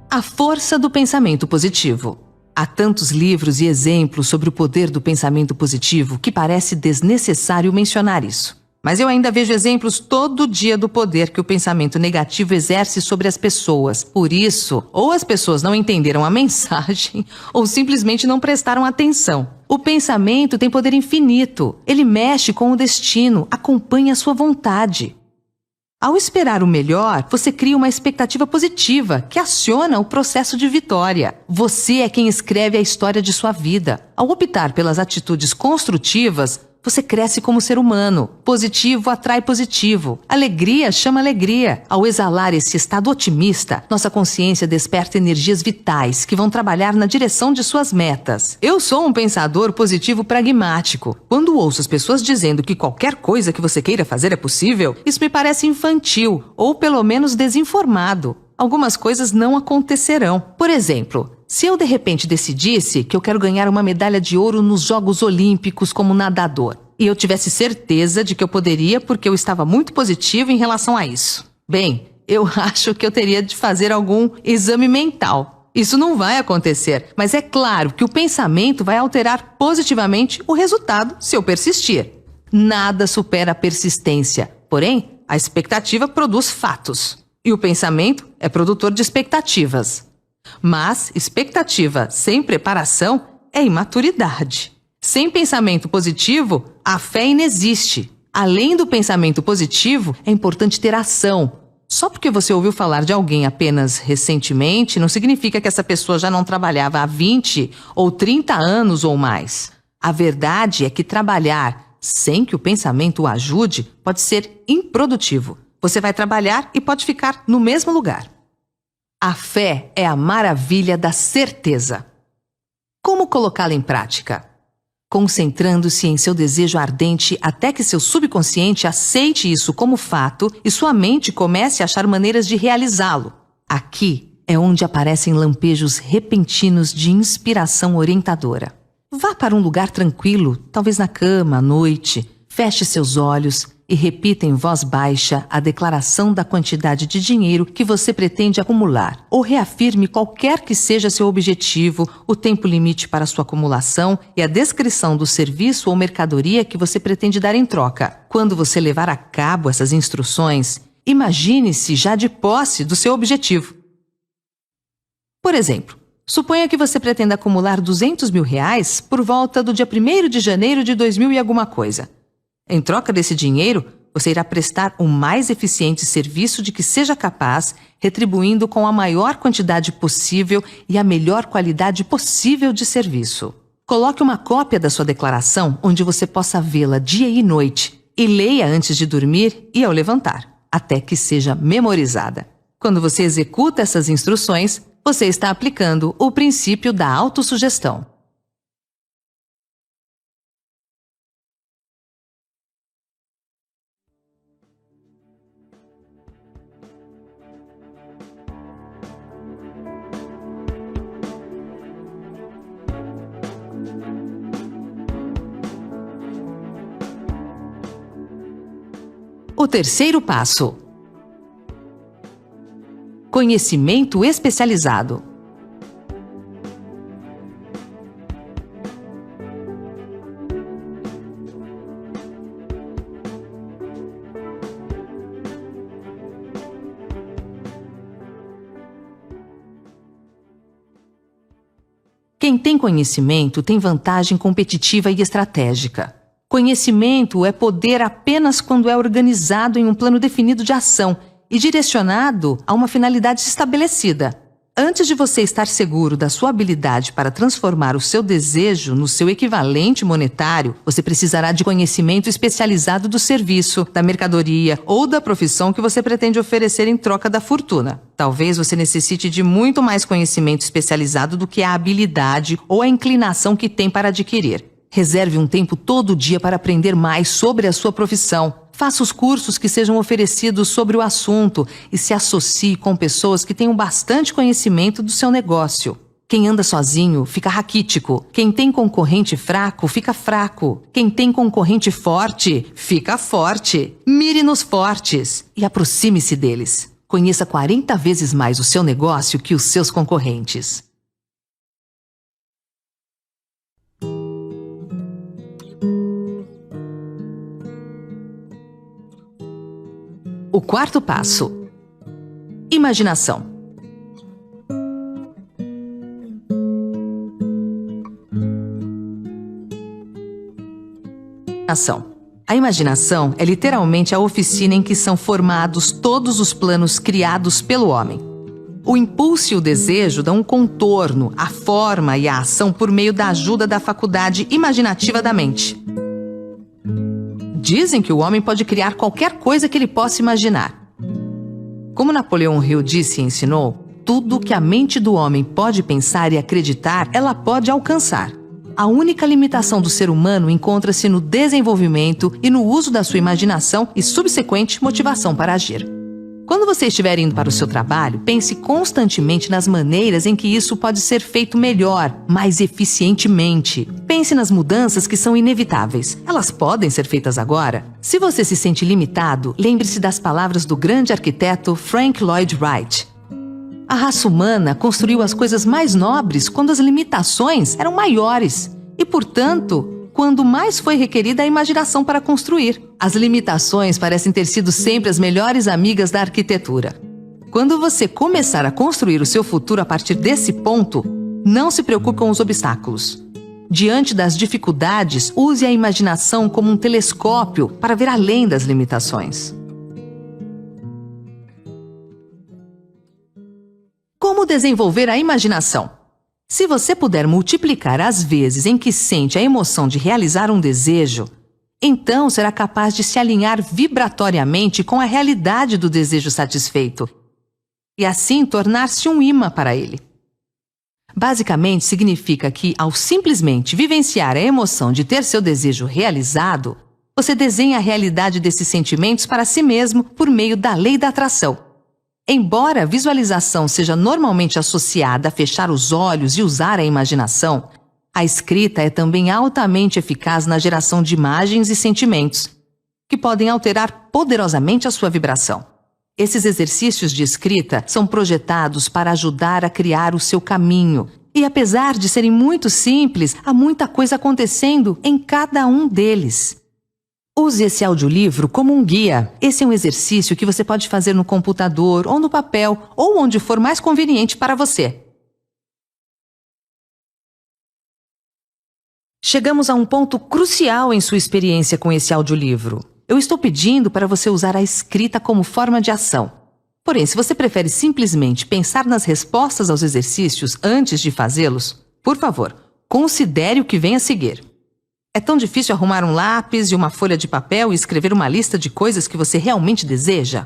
A força do pensamento positivo. Há tantos livros e exemplos sobre o poder do pensamento positivo que parece desnecessário mencionar isso. Mas eu ainda vejo exemplos todo dia do poder que o pensamento negativo exerce sobre as pessoas. Por isso, ou as pessoas não entenderam a mensagem, ou simplesmente não prestaram atenção. O pensamento tem poder infinito. Ele mexe com o destino, acompanha a sua vontade. Ao esperar o melhor, você cria uma expectativa positiva que aciona o processo de vitória. Você é quem escreve a história de sua vida. Ao optar pelas atitudes construtivas, você cresce como ser humano. Positivo atrai positivo. Alegria chama alegria. Ao exalar esse estado otimista, nossa consciência desperta energias vitais que vão trabalhar na direção de suas metas. Eu sou um pensador positivo pragmático. Quando ouço as pessoas dizendo que qualquer coisa que você queira fazer é possível, isso me parece infantil, ou pelo menos desinformado. Algumas coisas não acontecerão. Por exemplo, se eu de repente decidisse que eu quero ganhar uma medalha de ouro nos Jogos Olímpicos como nadador, e eu tivesse certeza de que eu poderia porque eu estava muito positivo em relação a isso. Bem, eu acho que eu teria de fazer algum exame mental. Isso não vai acontecer, mas é claro que o pensamento vai alterar positivamente o resultado se eu persistir. Nada supera a persistência, porém, a expectativa produz fatos. E o pensamento é produtor de expectativas. Mas expectativa sem preparação é imaturidade. Sem pensamento positivo, a fé inexiste. Além do pensamento positivo, é importante ter ação. Só porque você ouviu falar de alguém apenas recentemente, não significa que essa pessoa já não trabalhava há 20 ou 30 anos ou mais. A verdade é que trabalhar sem que o pensamento o ajude pode ser improdutivo. Você vai trabalhar e pode ficar no mesmo lugar. A fé é a maravilha da certeza. Como colocá-la em prática? Concentrando-se em seu desejo ardente até que seu subconsciente aceite isso como fato e sua mente comece a achar maneiras de realizá-lo. Aqui é onde aparecem lampejos repentinos de inspiração orientadora. Vá para um lugar tranquilo, talvez na cama, à noite, feche seus olhos e repita em voz baixa a declaração da quantidade de dinheiro que você pretende acumular, ou reafirme qualquer que seja seu objetivo, o tempo limite para sua acumulação e a descrição do serviço ou mercadoria que você pretende dar em troca. Quando você levar a cabo essas instruções, imagine-se já de posse do seu objetivo. Por exemplo, suponha que você pretenda acumular R$200 mil por volta do dia 1º de janeiro de 2000 e alguma coisa. Em troca desse dinheiro, você irá prestar o mais eficiente serviço de que seja capaz, retribuindo com a maior quantidade possível e a melhor qualidade possível de serviço. Coloque uma cópia da sua declaração onde você possa vê-la dia e noite e leia antes de dormir e ao levantar, até que seja memorizada. Quando você executa essas instruções, você está aplicando o princípio da autossugestão. O terceiro passo: conhecimento especializado. Quem tem conhecimento tem vantagem competitiva e estratégica. Conhecimento é poder apenas quando é organizado em um plano definido de ação e direcionado a uma finalidade estabelecida. Antes de você estar seguro da sua habilidade para transformar o seu desejo no seu equivalente monetário, você precisará de conhecimento especializado do serviço, da mercadoria ou da profissão que você pretende oferecer em troca da fortuna. Talvez você necessite de muito mais conhecimento especializado do que a habilidade ou a inclinação que tem para adquirir. Reserve um tempo todo dia para aprender mais sobre a sua profissão. Faça os cursos que sejam oferecidos sobre o assunto e se associe com pessoas que tenham bastante conhecimento do seu negócio. Quem anda sozinho fica raquítico. Quem tem concorrente fraco fica fraco. Quem tem concorrente forte fica forte. Mire nos fortes e aproxime-se deles. Conheça 40 vezes mais o seu negócio que os seus concorrentes. O quarto passo: imaginação. A imaginação é literalmente a oficina em que são formados todos os planos criados pelo homem. O impulso e o desejo dão um contorno, a forma e a ação por meio da ajuda da faculdade imaginativa da mente. Dizem que o homem pode criar qualquer coisa que ele possa imaginar. Como Napoleão Hill disse e ensinou, tudo que a mente do homem pode pensar e acreditar, ela pode alcançar. A única limitação do ser humano encontra-se no desenvolvimento e no uso da sua imaginação e subsequente motivação para agir. Quando você estiver indo para o seu trabalho, pense constantemente nas maneiras em que isso pode ser feito melhor, mais eficientemente. Pense nas mudanças que são inevitáveis. Elas podem ser feitas agora. Se você se sente limitado, lembre-se das palavras do grande arquiteto Frank Lloyd Wright. A raça humana construiu as coisas mais nobres quando as limitações eram maiores e, portanto, quando mais foi requerida a imaginação para construir. As limitações parecem ter sido sempre as melhores amigas da arquitetura. Quando você começar a construir o seu futuro a partir desse ponto, não se preocupe com os obstáculos. Diante das dificuldades, use a imaginação como um telescópio para ver além das limitações. Como desenvolver a imaginação? Se você puder multiplicar as vezes em que sente a emoção de realizar um desejo, então será capaz de se alinhar vibratoriamente com a realidade do desejo satisfeito e assim tornar-se um imã para ele. Basicamente, significa que, ao simplesmente vivenciar a emoção de ter seu desejo realizado, você desenha a realidade desses sentimentos para si mesmo por meio da lei da atração. Embora a visualização seja normalmente associada a fechar os olhos e usar a imaginação, a escrita é também altamente eficaz na geração de imagens e sentimentos, que podem alterar poderosamente a sua vibração. Esses exercícios de escrita são projetados para ajudar a criar o seu caminho, e apesar de serem muito simples, há muita coisa acontecendo em cada um deles. Use esse audiolivro como um guia. Esse é um exercício que você pode fazer no computador ou no papel, ou onde for mais conveniente para você. Chegamos a um ponto crucial em sua experiência com esse audiolivro. Eu estou pedindo para você usar a escrita como forma de ação. Porém, se você prefere simplesmente pensar nas respostas aos exercícios antes de fazê-los, por favor, considere o que vem a seguir. É tão difícil arrumar um lápis e uma folha de papel e escrever uma lista de coisas que você realmente deseja?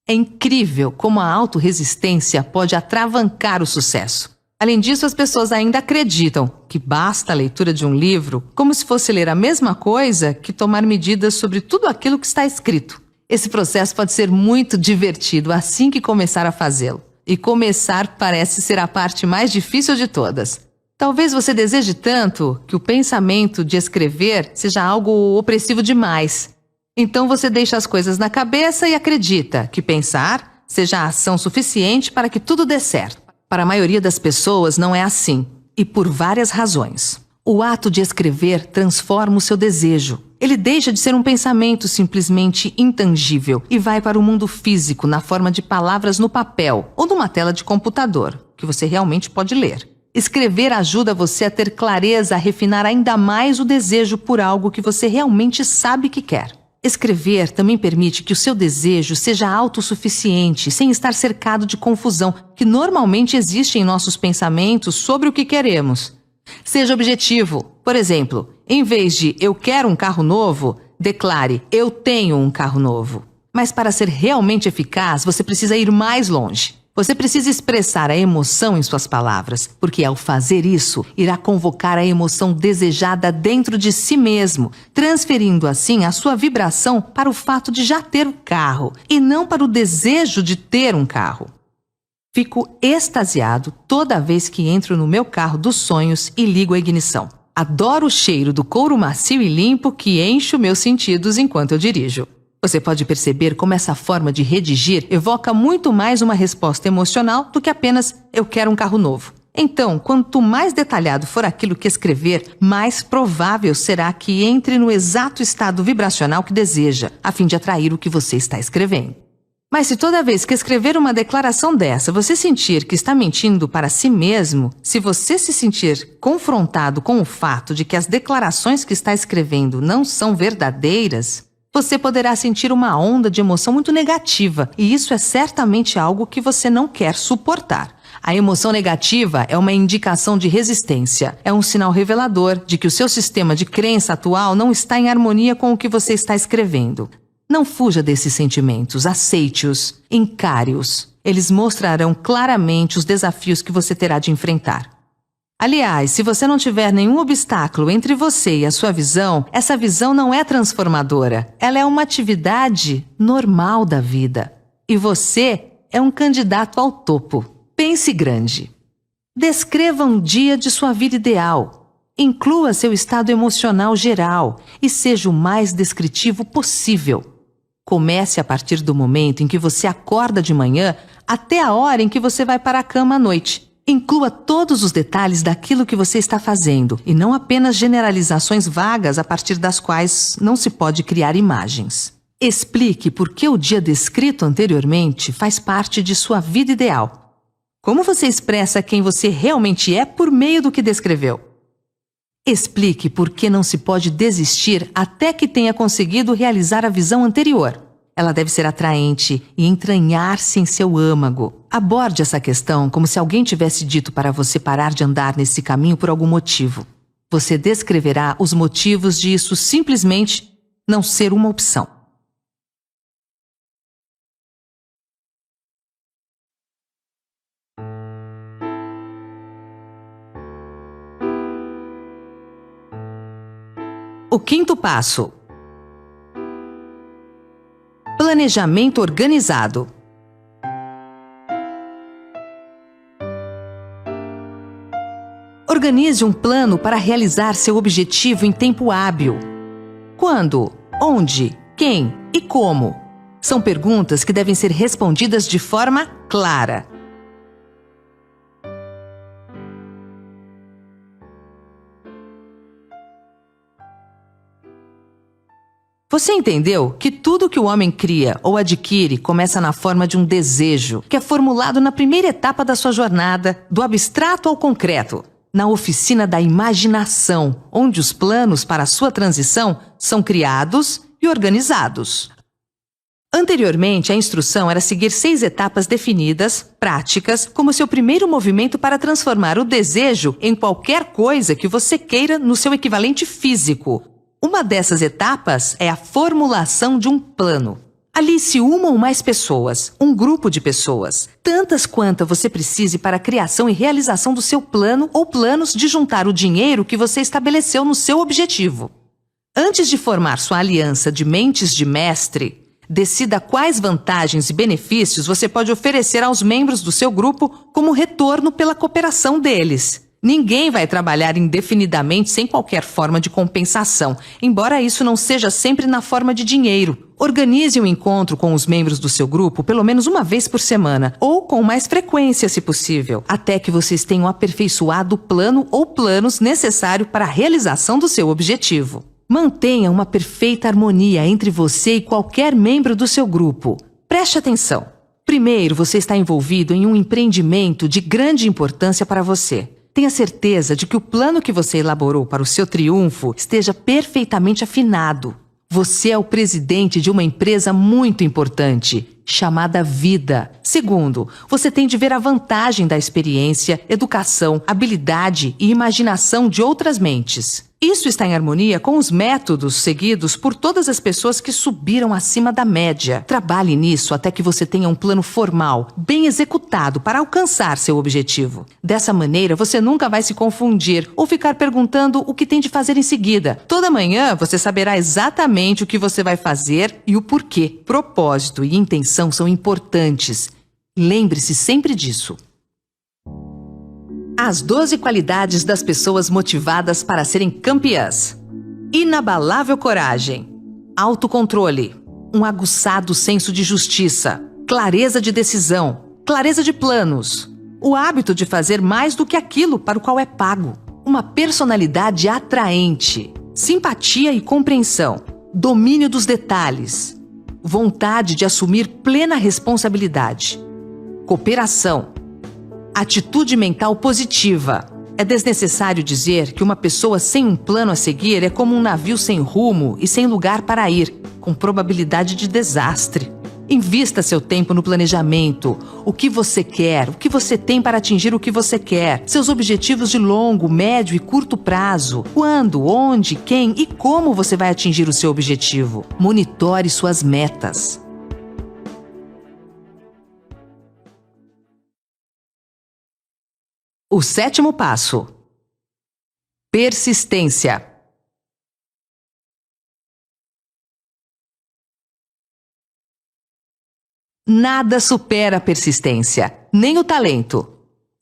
É incrível como a autorresistência pode atravancar o sucesso. Além disso, as pessoas ainda acreditam que basta a leitura de um livro como se fosse ler a mesma coisa que tomar medidas sobre tudo aquilo que está escrito. Esse processo pode ser muito divertido assim que começar a fazê-lo. E começar parece ser a parte mais difícil de todas. Talvez você deseje tanto que o pensamento de escrever seja algo opressivo demais. Então você deixa as coisas na cabeça e acredita que pensar seja a ação suficiente para que tudo dê certo. Para a maioria das pessoas não é assim, e por várias razões. O ato de escrever transforma o seu desejo. Ele deixa de ser um pensamento simplesmente intangível e vai para o mundo físico na forma de palavras no papel ou numa tela de computador, que você realmente pode ler. Escrever ajuda você a ter clareza, a refinar ainda mais o desejo por algo que você realmente sabe que quer. Escrever também permite que o seu desejo seja autossuficiente, sem estar cercado de confusão, que normalmente existe em nossos pensamentos sobre o que queremos. Seja objetivo. Por exemplo, em vez de "eu quero um carro novo", declare "eu tenho um carro novo". Mas para ser realmente eficaz, você precisa ir mais longe. Você precisa expressar a emoção em suas palavras, porque ao fazer isso, irá convocar a emoção desejada dentro de si mesmo, transferindo assim a sua vibração para o fato de já ter o carro, e não para o desejo de ter um carro. Fico extasiado toda vez que entro no meu carro dos sonhos e ligo a ignição. Adoro o cheiro do couro macio e limpo que enche os meus sentidos enquanto eu dirijo. Você pode perceber como essa forma de redigir evoca muito mais uma resposta emocional do que apenas "eu quero um carro novo". Então, quanto mais detalhado for aquilo que escrever, mais provável será que entre no exato estado vibracional que deseja, a fim de atrair o que você está escrevendo. Mas se toda vez que escrever uma declaração dessa você sentir que está mentindo para si mesmo, se você se sentir confrontado com o fato de que as declarações que está escrevendo não são verdadeiras, você poderá sentir uma onda de emoção muito negativa, e isso é certamente algo que você não quer suportar. A emoção negativa é uma indicação de resistência, é um sinal revelador de que o seu sistema de crença atual não está em harmonia com o que você está escrevendo. Não fuja desses sentimentos, aceite-os, encare-os. Eles mostrarão claramente os desafios que você terá de enfrentar. Aliás, se você não tiver nenhum obstáculo entre você e a sua visão, essa visão não é transformadora. Ela é uma atividade normal da vida. E você é um candidato ao topo. Pense grande. Descreva um dia de sua vida ideal. Inclua seu estado emocional geral e seja o mais descritivo possível. Comece a partir do momento em que você acorda de manhã até a hora em que você vai para a cama à noite. Inclua todos os detalhes daquilo que você está fazendo e não apenas generalizações vagas a partir das quais não se pode criar imagens. Explique por que o dia descrito anteriormente faz parte de sua vida ideal. Como você expressa quem você realmente é por meio do que descreveu? Explique por que não se pode desistir até que tenha conseguido realizar a visão anterior. Ela deve ser atraente e entranhar-se em seu âmago. Aborde essa questão como se alguém tivesse dito para você parar de andar nesse caminho por algum motivo. Você descreverá os motivos de isso simplesmente não ser uma opção. O quinto passo: planejamento organizado. Organize um plano para realizar seu objetivo em tempo hábil. Quando, onde, quem e como? São perguntas que devem ser respondidas de forma clara. Você entendeu que tudo que o homem cria ou adquire começa na forma de um desejo, que é formulado na primeira etapa da sua jornada, do abstrato ao concreto, na oficina da imaginação, onde os planos para a sua transição são criados e organizados. Anteriormente, a instrução era seguir 6 etapas definidas, práticas, como seu primeiro movimento para transformar o desejo em qualquer coisa que você queira no seu equivalente físico. Uma dessas etapas é a formulação de um plano. Alice uma ou mais pessoas, um grupo de pessoas, tantas quantas você precise para a criação e realização do seu plano ou planos de juntar o dinheiro que você estabeleceu no seu objetivo. Antes de formar sua aliança de mentes de mestre, decida quais vantagens e benefícios você pode oferecer aos membros do seu grupo como retorno pela cooperação deles. Ninguém vai trabalhar indefinidamente sem qualquer forma de compensação, embora isso não seja sempre na forma de dinheiro. Organize um encontro com os membros do seu grupo pelo menos uma vez por semana, ou com mais frequência, se possível, até que vocês tenham aperfeiçoado o plano ou planos necessários para a realização do seu objetivo. Mantenha uma perfeita harmonia entre você e qualquer membro do seu grupo. Preste atenção. Primeiro, você está envolvido em um empreendimento de grande importância para você. Tenha certeza de que o plano que você elaborou para o seu triunfo esteja perfeitamente afinado. Você é o presidente de uma empresa muito importante, chamada Vida. Segundo, você tem de ver a vantagem da experiência, educação, habilidade e imaginação de outras mentes. Isso está em harmonia com os métodos seguidos por todas as pessoas que subiram acima da média. Trabalhe nisso até que você tenha um plano formal, bem executado para alcançar seu objetivo. Dessa maneira, você nunca vai se confundir ou ficar perguntando o que tem de fazer em seguida. Toda manhã, você saberá exatamente o que você vai fazer e o porquê. Propósito e intenção são importantes. Lembre-se sempre disso. As 12 qualidades das pessoas motivadas para serem campeãs. Inabalável coragem, autocontrole, um aguçado senso de justiça, clareza de decisão, clareza de planos, o hábito de fazer mais do que aquilo para o qual é pago, uma personalidade atraente, simpatia e compreensão, domínio dos detalhes, vontade de assumir plena responsabilidade, cooperação, atitude mental positiva. É desnecessário dizer que uma pessoa sem um plano a seguir é como um navio sem rumo e sem lugar para ir, com probabilidade de desastre. Invista seu tempo no planejamento. O que você quer, o que você tem para atingir o que você quer, seus objetivos de longo, médio e curto prazo. Quando, onde, quem e como você vai atingir o seu objetivo. Monitore suas metas. O 7º passo: persistência. Nada supera a persistência, nem o talento.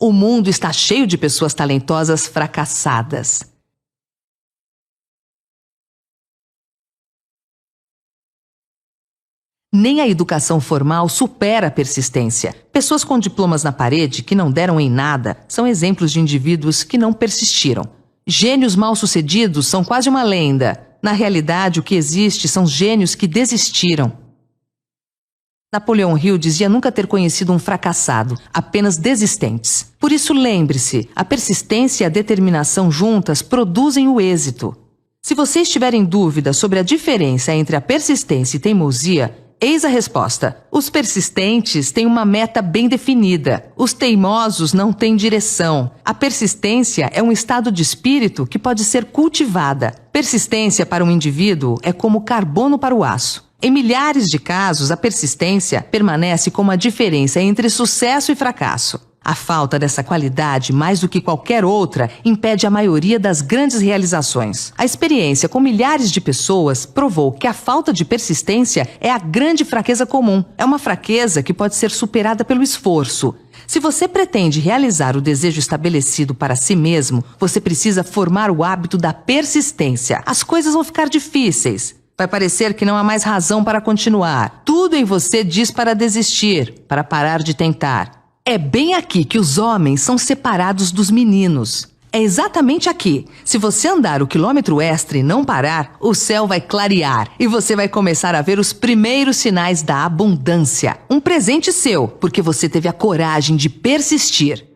O mundo está cheio de pessoas talentosas fracassadas. Nem a educação formal supera a persistência. Pessoas com diplomas na parede que não deram em nada são exemplos de indivíduos que não persistiram. Gênios mal-sucedidos são quase uma lenda. Na realidade, o que existe são gênios que desistiram. Napoleão Hill dizia nunca ter conhecido um fracassado, apenas desistentes. Por isso, lembre-se, a persistência e a determinação juntas produzem o êxito. Se você estiver em dúvida sobre a diferença entre a persistência e teimosia, eis a resposta. Os persistentes têm uma meta bem definida. Os teimosos não têm direção. A persistência é um estado de espírito que pode ser cultivada. Persistência para um indivíduo é como carbono para o aço. Em milhares de casos, a persistência permanece como a diferença entre sucesso e fracasso. A falta dessa qualidade, mais do que qualquer outra, impede a maioria das grandes realizações. A experiência com milhares de pessoas provou que a falta de persistência é a grande fraqueza comum. É uma fraqueza que pode ser superada pelo esforço. Se você pretende realizar o desejo estabelecido para si mesmo, você precisa formar o hábito da persistência. As coisas vão ficar difíceis. Vai parecer que não há mais razão para continuar. Tudo em você diz para desistir, para parar de tentar. É bem aqui que os homens são separados dos meninos. É exatamente aqui. Se você andar o quilômetro extra e não parar, o céu vai clarear e você vai começar a ver os primeiros sinais da abundância. Um presente seu, porque você teve a coragem de persistir.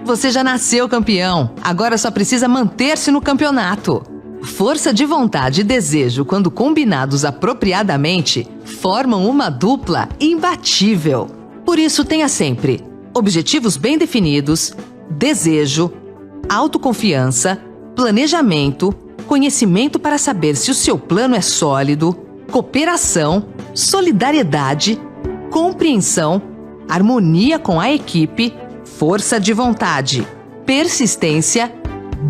Você já nasceu campeão, agora só precisa manter-se no campeonato. Força de vontade e desejo, quando combinados apropriadamente, formam uma dupla imbatível. Por isso, tenha sempre objetivos bem definidos, desejo, autoconfiança, planejamento, conhecimento para saber se o seu plano é sólido, cooperação, solidariedade, compreensão, harmonia com a equipe, força de vontade, persistência,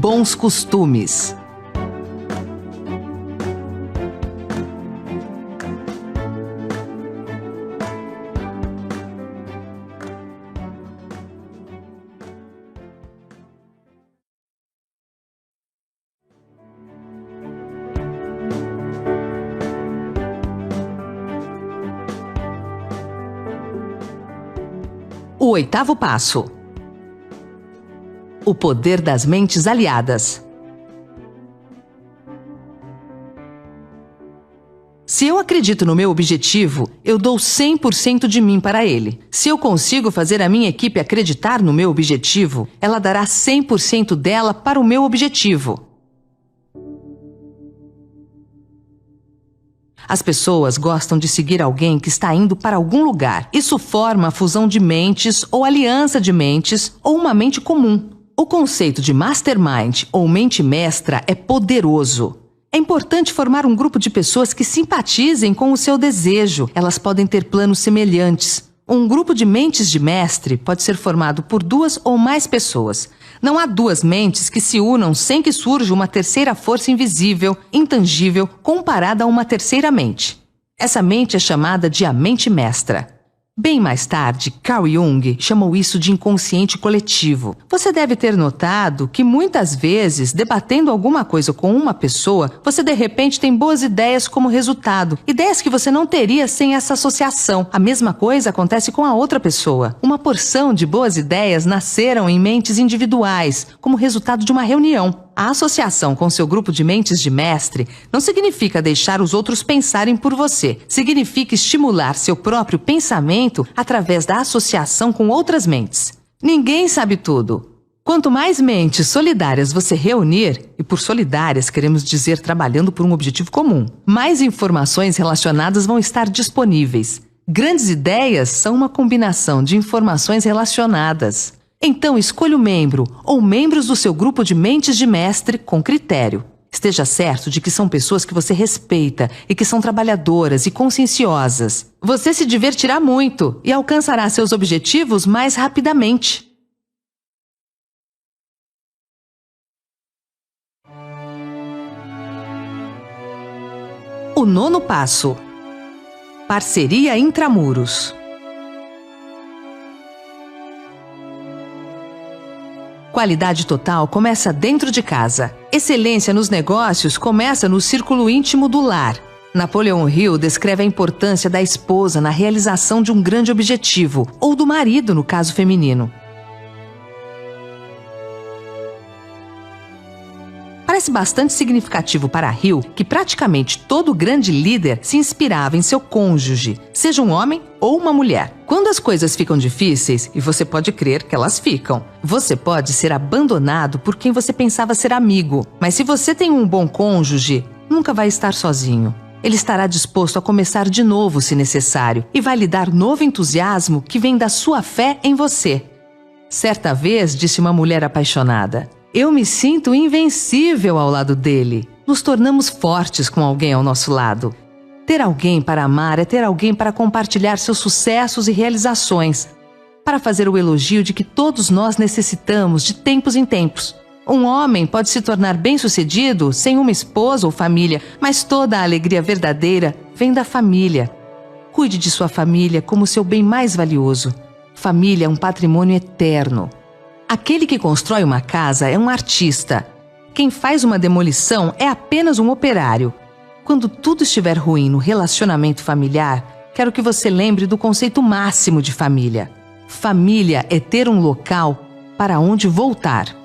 bons costumes. O oitavo passo. O poder das mentes aliadas. Se eu acredito no meu objetivo, eu dou 100% de mim para ele. Se eu consigo fazer a minha equipe acreditar no meu objetivo, ela dará 100% dela para o meu objetivo. As pessoas gostam de seguir alguém que está indo para algum lugar. Isso forma a fusão de mentes ou aliança de mentes ou uma mente comum. O conceito de mastermind ou mente mestra é poderoso. É importante formar um grupo de pessoas que simpatizem com o seu desejo. Elas podem ter planos semelhantes. Um grupo de mentes de mestre pode ser formado por 2 ou mais pessoas. Não há 2 mentes que se unam sem que surja uma terceira força invisível, intangível, comparada a uma terceira mente. Essa mente é chamada de a mente mestra. Bem mais tarde, Carl Jung chamou isso de inconsciente coletivo. Você deve ter notado que muitas vezes, debatendo alguma coisa com uma pessoa, você de repente tem boas ideias como resultado. Ideias que você não teria sem essa associação. A mesma coisa acontece com a outra pessoa. Uma porção de boas ideias nasceram em mentes individuais, como resultado de uma reunião. A associação com seu grupo de mentes de mestre não significa deixar os outros pensarem por você. Significa estimular seu próprio pensamento através da associação com outras mentes. Ninguém sabe tudo. Quanto mais mentes solidárias você reunir, e por solidárias queremos dizer trabalhando por um objetivo comum, mais informações relacionadas vão estar disponíveis. Grandes ideias são uma combinação de informações relacionadas. Então, escolha o membro ou membros do seu grupo de mentes de mestre com critério. Esteja certo de que são pessoas que você respeita e que são trabalhadoras e conscienciosas. Você se divertirá muito e alcançará seus objetivos mais rapidamente. O O 9º passo: parceria intramuros. Qualidade total começa dentro de casa. Excelência nos negócios começa no círculo íntimo do lar. Napoleão Hill descreve a importância da esposa na realização de um grande objetivo, ou do marido, no caso feminino. Parece bastante significativo para Hill que praticamente todo grande líder se inspirava em seu cônjuge, seja um homem ou uma mulher. Quando as coisas ficam difíceis, e você pode crer que elas ficam, você pode ser abandonado por quem você pensava ser amigo. Mas se você tem um bom cônjuge, nunca vai estar sozinho. Ele estará disposto a começar de novo se necessário e vai lhe dar novo entusiasmo que vem da sua fé em você. Certa vez, disse uma mulher apaixonada: "Eu me sinto invencível ao lado dele." Nos tornamos fortes com alguém ao nosso lado. Ter alguém para amar é ter alguém para compartilhar seus sucessos e realizações, para fazer o elogio de que todos nós necessitamos de tempos em tempos. Um homem pode se tornar bem-sucedido sem uma esposa ou família, mas toda a alegria verdadeira vem da família. Cuide de sua família como seu bem mais valioso. Família é um patrimônio eterno. Aquele que constrói uma casa é um artista. Quem faz uma demolição é apenas um operário. Quando tudo estiver ruim no relacionamento familiar, quero que você lembre do conceito máximo de família. Família é ter um local para onde voltar.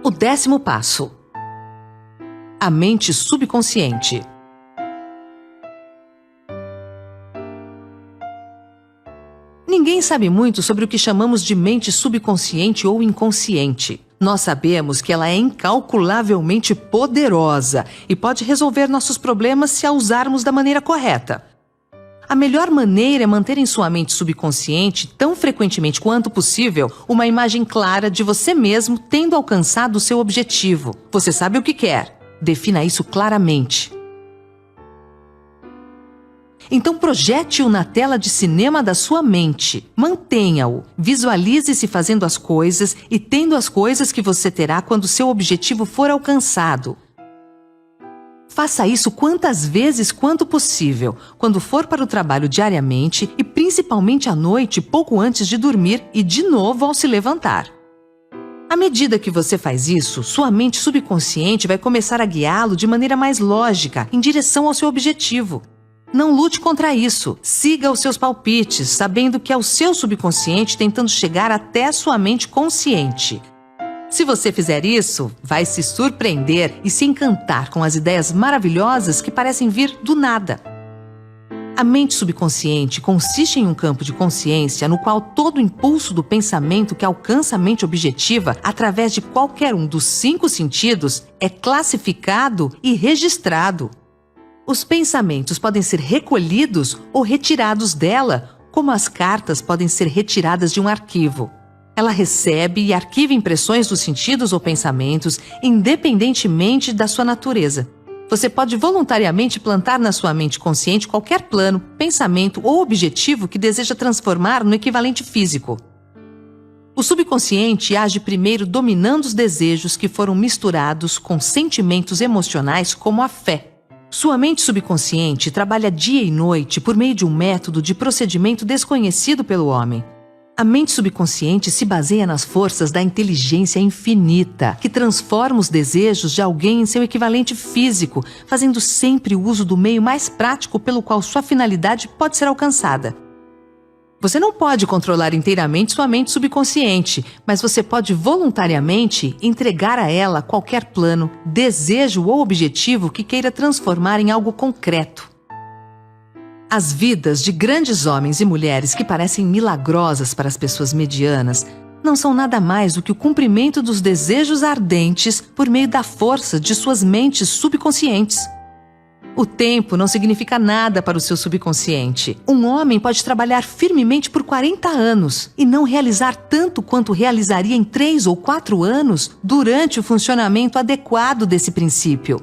O 10º passo: a mente subconsciente. Ninguém sabe muito sobre o que chamamos de mente subconsciente ou inconsciente. Nós sabemos que ela é incalculavelmente poderosa e pode resolver nossos problemas se a usarmos da maneira correta. A melhor maneira é manter em sua mente subconsciente, tão frequentemente quanto possível, uma imagem clara de você mesmo tendo alcançado o seu objetivo. Você sabe o que quer. Defina isso claramente. Então projete-o na tela de cinema da sua mente. Mantenha-o. Visualize-se fazendo as coisas e tendo as coisas que você terá quando seu objetivo for alcançado. Faça isso quantas vezes quanto possível, quando for para o trabalho diariamente e principalmente à noite, pouco antes de dormir e de novo ao se levantar. À medida que você faz isso, sua mente subconsciente vai começar a guiá-lo de maneira mais lógica, em direção ao seu objetivo. Não lute contra isso. Siga os seus palpites, sabendo que é o seu subconsciente tentando chegar até a sua mente consciente. Se você fizer isso, vai se surpreender e se encantar com as ideias maravilhosas que parecem vir do nada. A mente subconsciente consiste em um campo de consciência no qual todo impulso do pensamento que alcança a mente objetiva através de qualquer um dos 5 sentidos é classificado e registrado. Os pensamentos podem ser recolhidos ou retirados dela, como as cartas podem ser retiradas de um arquivo. Ela recebe e arquiva impressões dos sentidos ou pensamentos, independentemente da sua natureza. Você pode voluntariamente plantar na sua mente consciente qualquer plano, pensamento ou objetivo que deseja transformar no equivalente físico. O subconsciente age primeiro dominando os desejos que foram misturados com sentimentos emocionais como a fé. Sua mente subconsciente trabalha dia e noite por meio de um método de procedimento desconhecido pelo homem. A mente subconsciente se baseia nas forças da inteligência infinita, que transforma os desejos de alguém em seu equivalente físico, fazendo sempre uso do meio mais prático pelo qual sua finalidade pode ser alcançada. Você não pode controlar inteiramente sua mente subconsciente, mas você pode voluntariamente entregar a ela qualquer plano, desejo ou objetivo que queira transformar em algo concreto. As vidas de grandes homens e mulheres que parecem milagrosas para as pessoas medianas não são nada mais do que o cumprimento dos desejos ardentes por meio da força de suas mentes subconscientes. O tempo não significa nada para o seu subconsciente. Um homem pode trabalhar firmemente por 40 anos e não realizar tanto quanto realizaria em 3 ou 4 anos durante o funcionamento adequado desse princípio.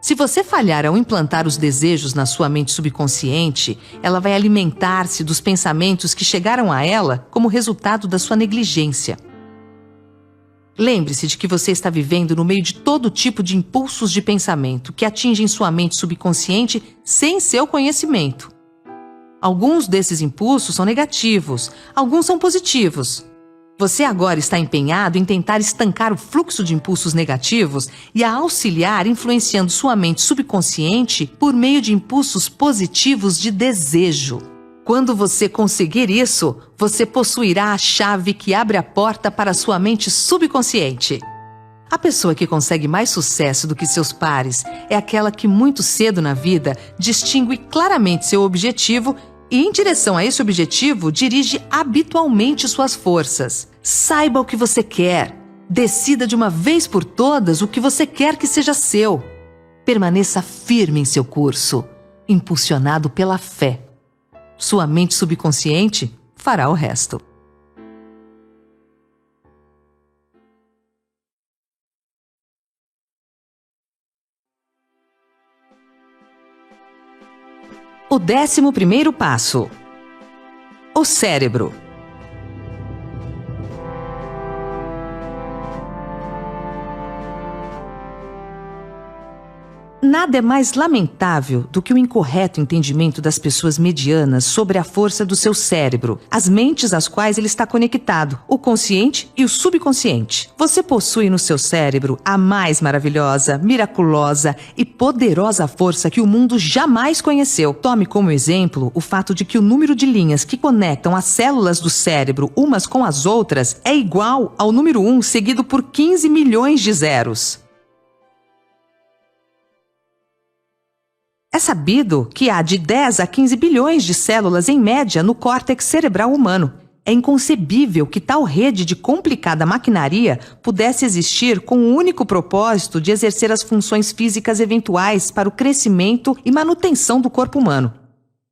Se você falhar ao implantar os desejos na sua mente subconsciente, ela vai alimentar-se dos pensamentos que chegaram a ela como resultado da sua negligência. Lembre-se de que você está vivendo no meio de todo tipo de impulsos de pensamento que atingem sua mente subconsciente sem seu conhecimento. Alguns desses impulsos são negativos, alguns são positivos. Você agora está empenhado em tentar estancar o fluxo de impulsos negativos e a auxiliar influenciando sua mente subconsciente por meio de impulsos positivos de desejo. Quando você conseguir isso, você possuirá a chave que abre a porta para sua mente subconsciente. A pessoa que consegue mais sucesso do que seus pares é aquela que muito cedo na vida distingue claramente seu objetivo e, em direção a esse objetivo, dirige habitualmente suas forças. Saiba o que você quer. Decida de uma vez por todas o que você quer que seja seu. Permaneça firme em seu curso, impulsionado pela fé. Sua mente subconsciente fará o resto. O 11º passo: o cérebro. Nada é mais lamentável do que o incorreto entendimento das pessoas medianas sobre a força do seu cérebro, as mentes às quais ele está conectado, o consciente e o subconsciente. Você possui no seu cérebro a mais maravilhosa, miraculosa e poderosa força que o mundo jamais conheceu. Tome como exemplo o fato de que o número de linhas que conectam as células do cérebro umas com as outras é igual ao número 1 seguido por 15 milhões de zeros. É sabido que há de 10 a 15 bilhões de células em média no córtex cerebral humano. É inconcebível que tal rede de complicada maquinaria pudesse existir com o único propósito de exercer as funções físicas eventuais para o crescimento e manutenção do corpo humano.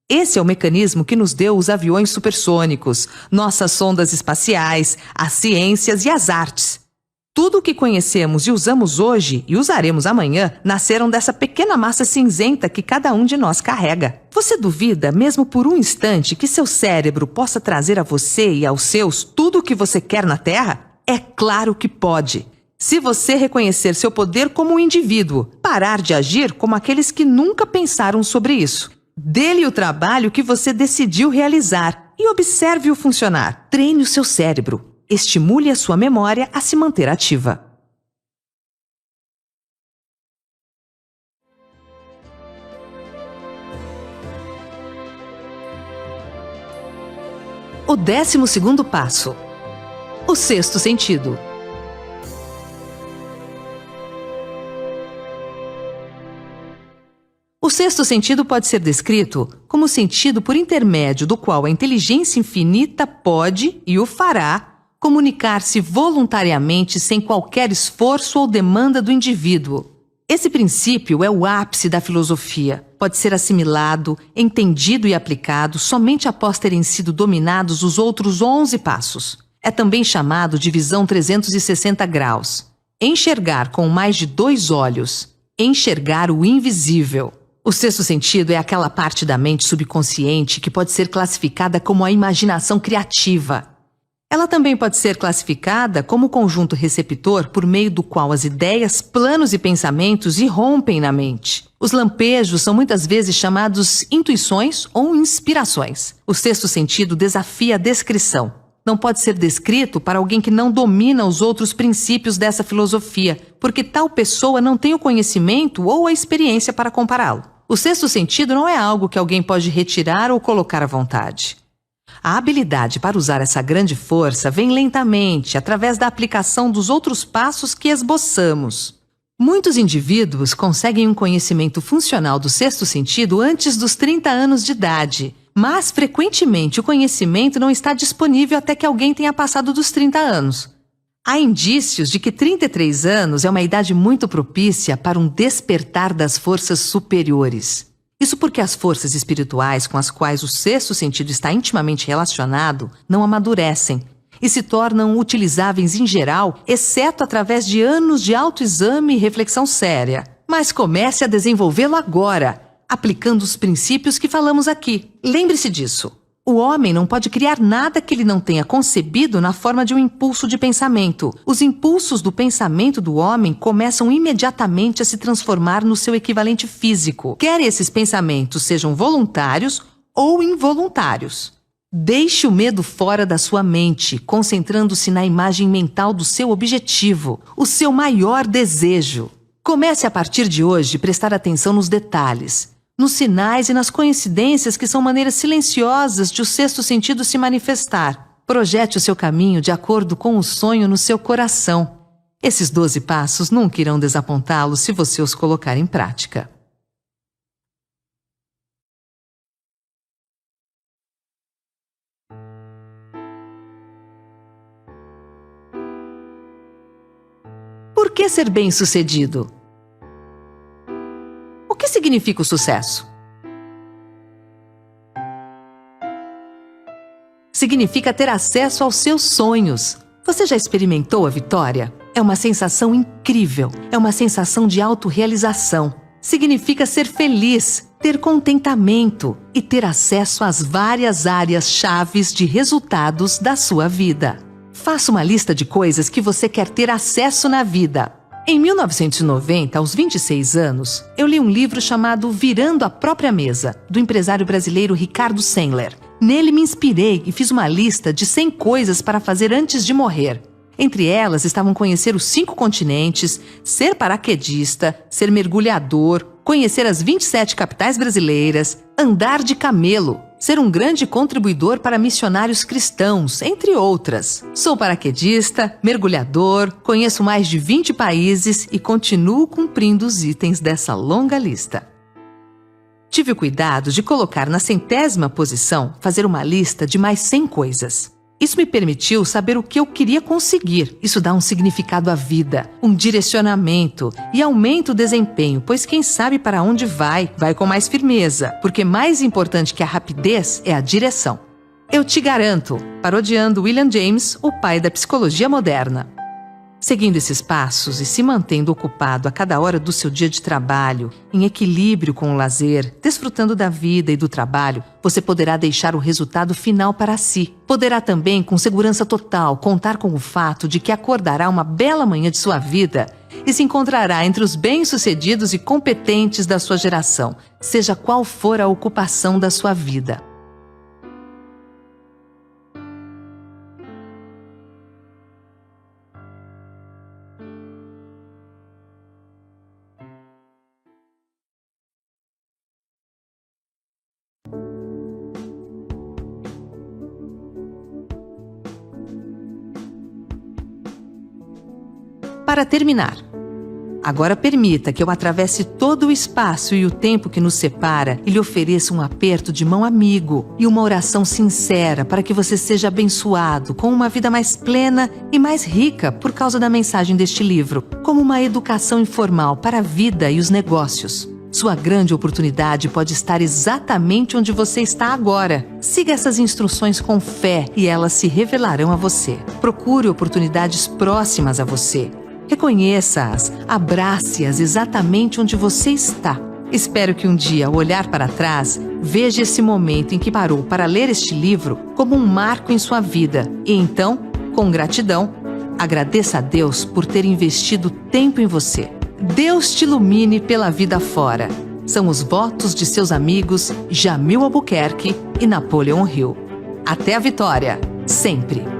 Esse é o mecanismo que nos deu os aviões supersônicos, nossas sondas espaciais, as ciências e as artes. Tudo o que conhecemos e usamos hoje e usaremos amanhã nasceram dessa pequena massa cinzenta que cada um de nós carrega. Você duvida, mesmo por um instante, que seu cérebro possa trazer a você e aos seus tudo o que você quer na Terra? É claro que pode. Se você reconhecer seu poder como um indivíduo, parar de agir como aqueles que nunca pensaram sobre isso. Dê-lhe o trabalho que você decidiu realizar e observe-o funcionar. Treine o seu cérebro. Estimule a sua memória a se manter ativa. O 12º passo: o sexto sentido. O sexto sentido pode ser descrito como o sentido por intermédio do qual a inteligência infinita pode, e o fará, comunicar-se voluntariamente sem qualquer esforço ou demanda do indivíduo. Esse princípio é o ápice da filosofia. Pode ser assimilado, entendido e aplicado somente após terem sido dominados os outros 11 passos. É também chamado de visão 360 graus. Enxergar com mais de 2 olhos. Enxergar o invisível. O sexto sentido é aquela parte da mente subconsciente que pode ser classificada como a imaginação criativa. Ela também pode ser classificada como o conjunto receptor por meio do qual as ideias, planos e pensamentos irrompem na mente. Os lampejos são muitas vezes chamados intuições ou inspirações. O sexto sentido desafia a descrição. Não pode ser descrito para alguém que não domina os outros princípios dessa filosofia, porque tal pessoa não tem o conhecimento ou a experiência para compará-lo. O sexto sentido não é algo que alguém pode retirar ou colocar à vontade. A habilidade para usar essa grande força vem lentamente, através da aplicação dos outros passos que esboçamos. Muitos indivíduos conseguem um conhecimento funcional do sexto sentido antes dos 30 anos de idade, mas frequentemente o conhecimento não está disponível até que alguém tenha passado dos 30 anos. Há indícios de que 33 anos é uma idade muito propícia para um despertar das forças superiores. Isso porque as forças espirituais com as quais o sexto sentido está intimamente relacionado não amadurecem e se tornam utilizáveis em geral, exceto através de anos de autoexame e reflexão séria. Mas comece a desenvolvê-lo agora, aplicando os princípios que falamos aqui. Lembre-se disso. O homem não pode criar nada que ele não tenha concebido na forma de um impulso de pensamento. Os impulsos do pensamento do homem começam imediatamente a se transformar no seu equivalente físico, quer esses pensamentos sejam voluntários ou involuntários. Deixe o medo fora da sua mente, concentrando-se na imagem mental do seu objetivo, o seu maior desejo. Comece a partir de hoje a prestar atenção nos detalhes, nos sinais e nas coincidências que são maneiras silenciosas de o sexto sentido se manifestar. Projete o seu caminho de acordo com o sonho no seu coração. Esses 12 passos nunca irão desapontá-lo se você os colocar em prática. Por que ser bem-sucedido? O que significa o sucesso? Significa ter acesso aos seus sonhos. Você já experimentou a vitória? É uma sensação incrível. É uma sensação de autorrealização. Significa ser feliz, ter contentamento e ter acesso às várias áreas chaves de resultados da sua vida. Faça uma lista de coisas que você quer ter acesso na vida. Em 1990, aos 26 anos, eu li um livro chamado Virando a Própria Mesa, do empresário brasileiro Ricardo Sandler. Nele me inspirei e fiz uma lista de 100 coisas para fazer antes de morrer. Entre elas estavam conhecer os 5 continentes, ser paraquedista, ser mergulhador, conhecer as 27 capitais brasileiras, andar de camelo, ser um grande contribuidor para missionários cristãos, entre outras. Sou paraquedista, mergulhador, conheço mais de 20 países e continuo cumprindo os itens dessa longa lista. Tive o cuidado de colocar na 100ª posição, fazer uma lista de mais 100 coisas. Isso me permitiu saber o que eu queria conseguir. Isso dá um significado à vida, um direcionamento e aumenta o desempenho, pois quem sabe para onde vai com mais firmeza, porque mais importante que a rapidez é a direção. Eu te garanto, parodiando William James, o pai da psicologia moderna. Seguindo esses passos e se mantendo ocupado a cada hora do seu dia de trabalho, em equilíbrio com o lazer, desfrutando da vida e do trabalho, você poderá deixar o resultado final para si. Poderá também, com segurança total, contar com o fato de que acordará uma bela manhã de sua vida e se encontrará entre os bem-sucedidos e competentes da sua geração, seja qual for a ocupação da sua vida. Para terminar, agora permita que eu atravesse todo o espaço e o tempo que nos separa e lhe ofereça um aperto de mão amigo e uma oração sincera para que você seja abençoado com uma vida mais plena e mais rica por causa da mensagem deste livro, como uma educação informal para a vida e os negócios. Sua grande oportunidade pode estar exatamente onde você está agora. Siga essas instruções com fé e elas se revelarão a você. Procure oportunidades próximas a você. Reconheça-as, abrace-as exatamente onde você está. Espero que um dia, ao olhar para trás, veja esse momento em que parou para ler este livro como um marco em sua vida e então, com gratidão, agradeça a Deus por ter investido tempo em você. Deus te ilumine pela vida fora. São os votos de seus amigos Jamil Albuquerque e Napoleon Hill. Até a vitória, sempre!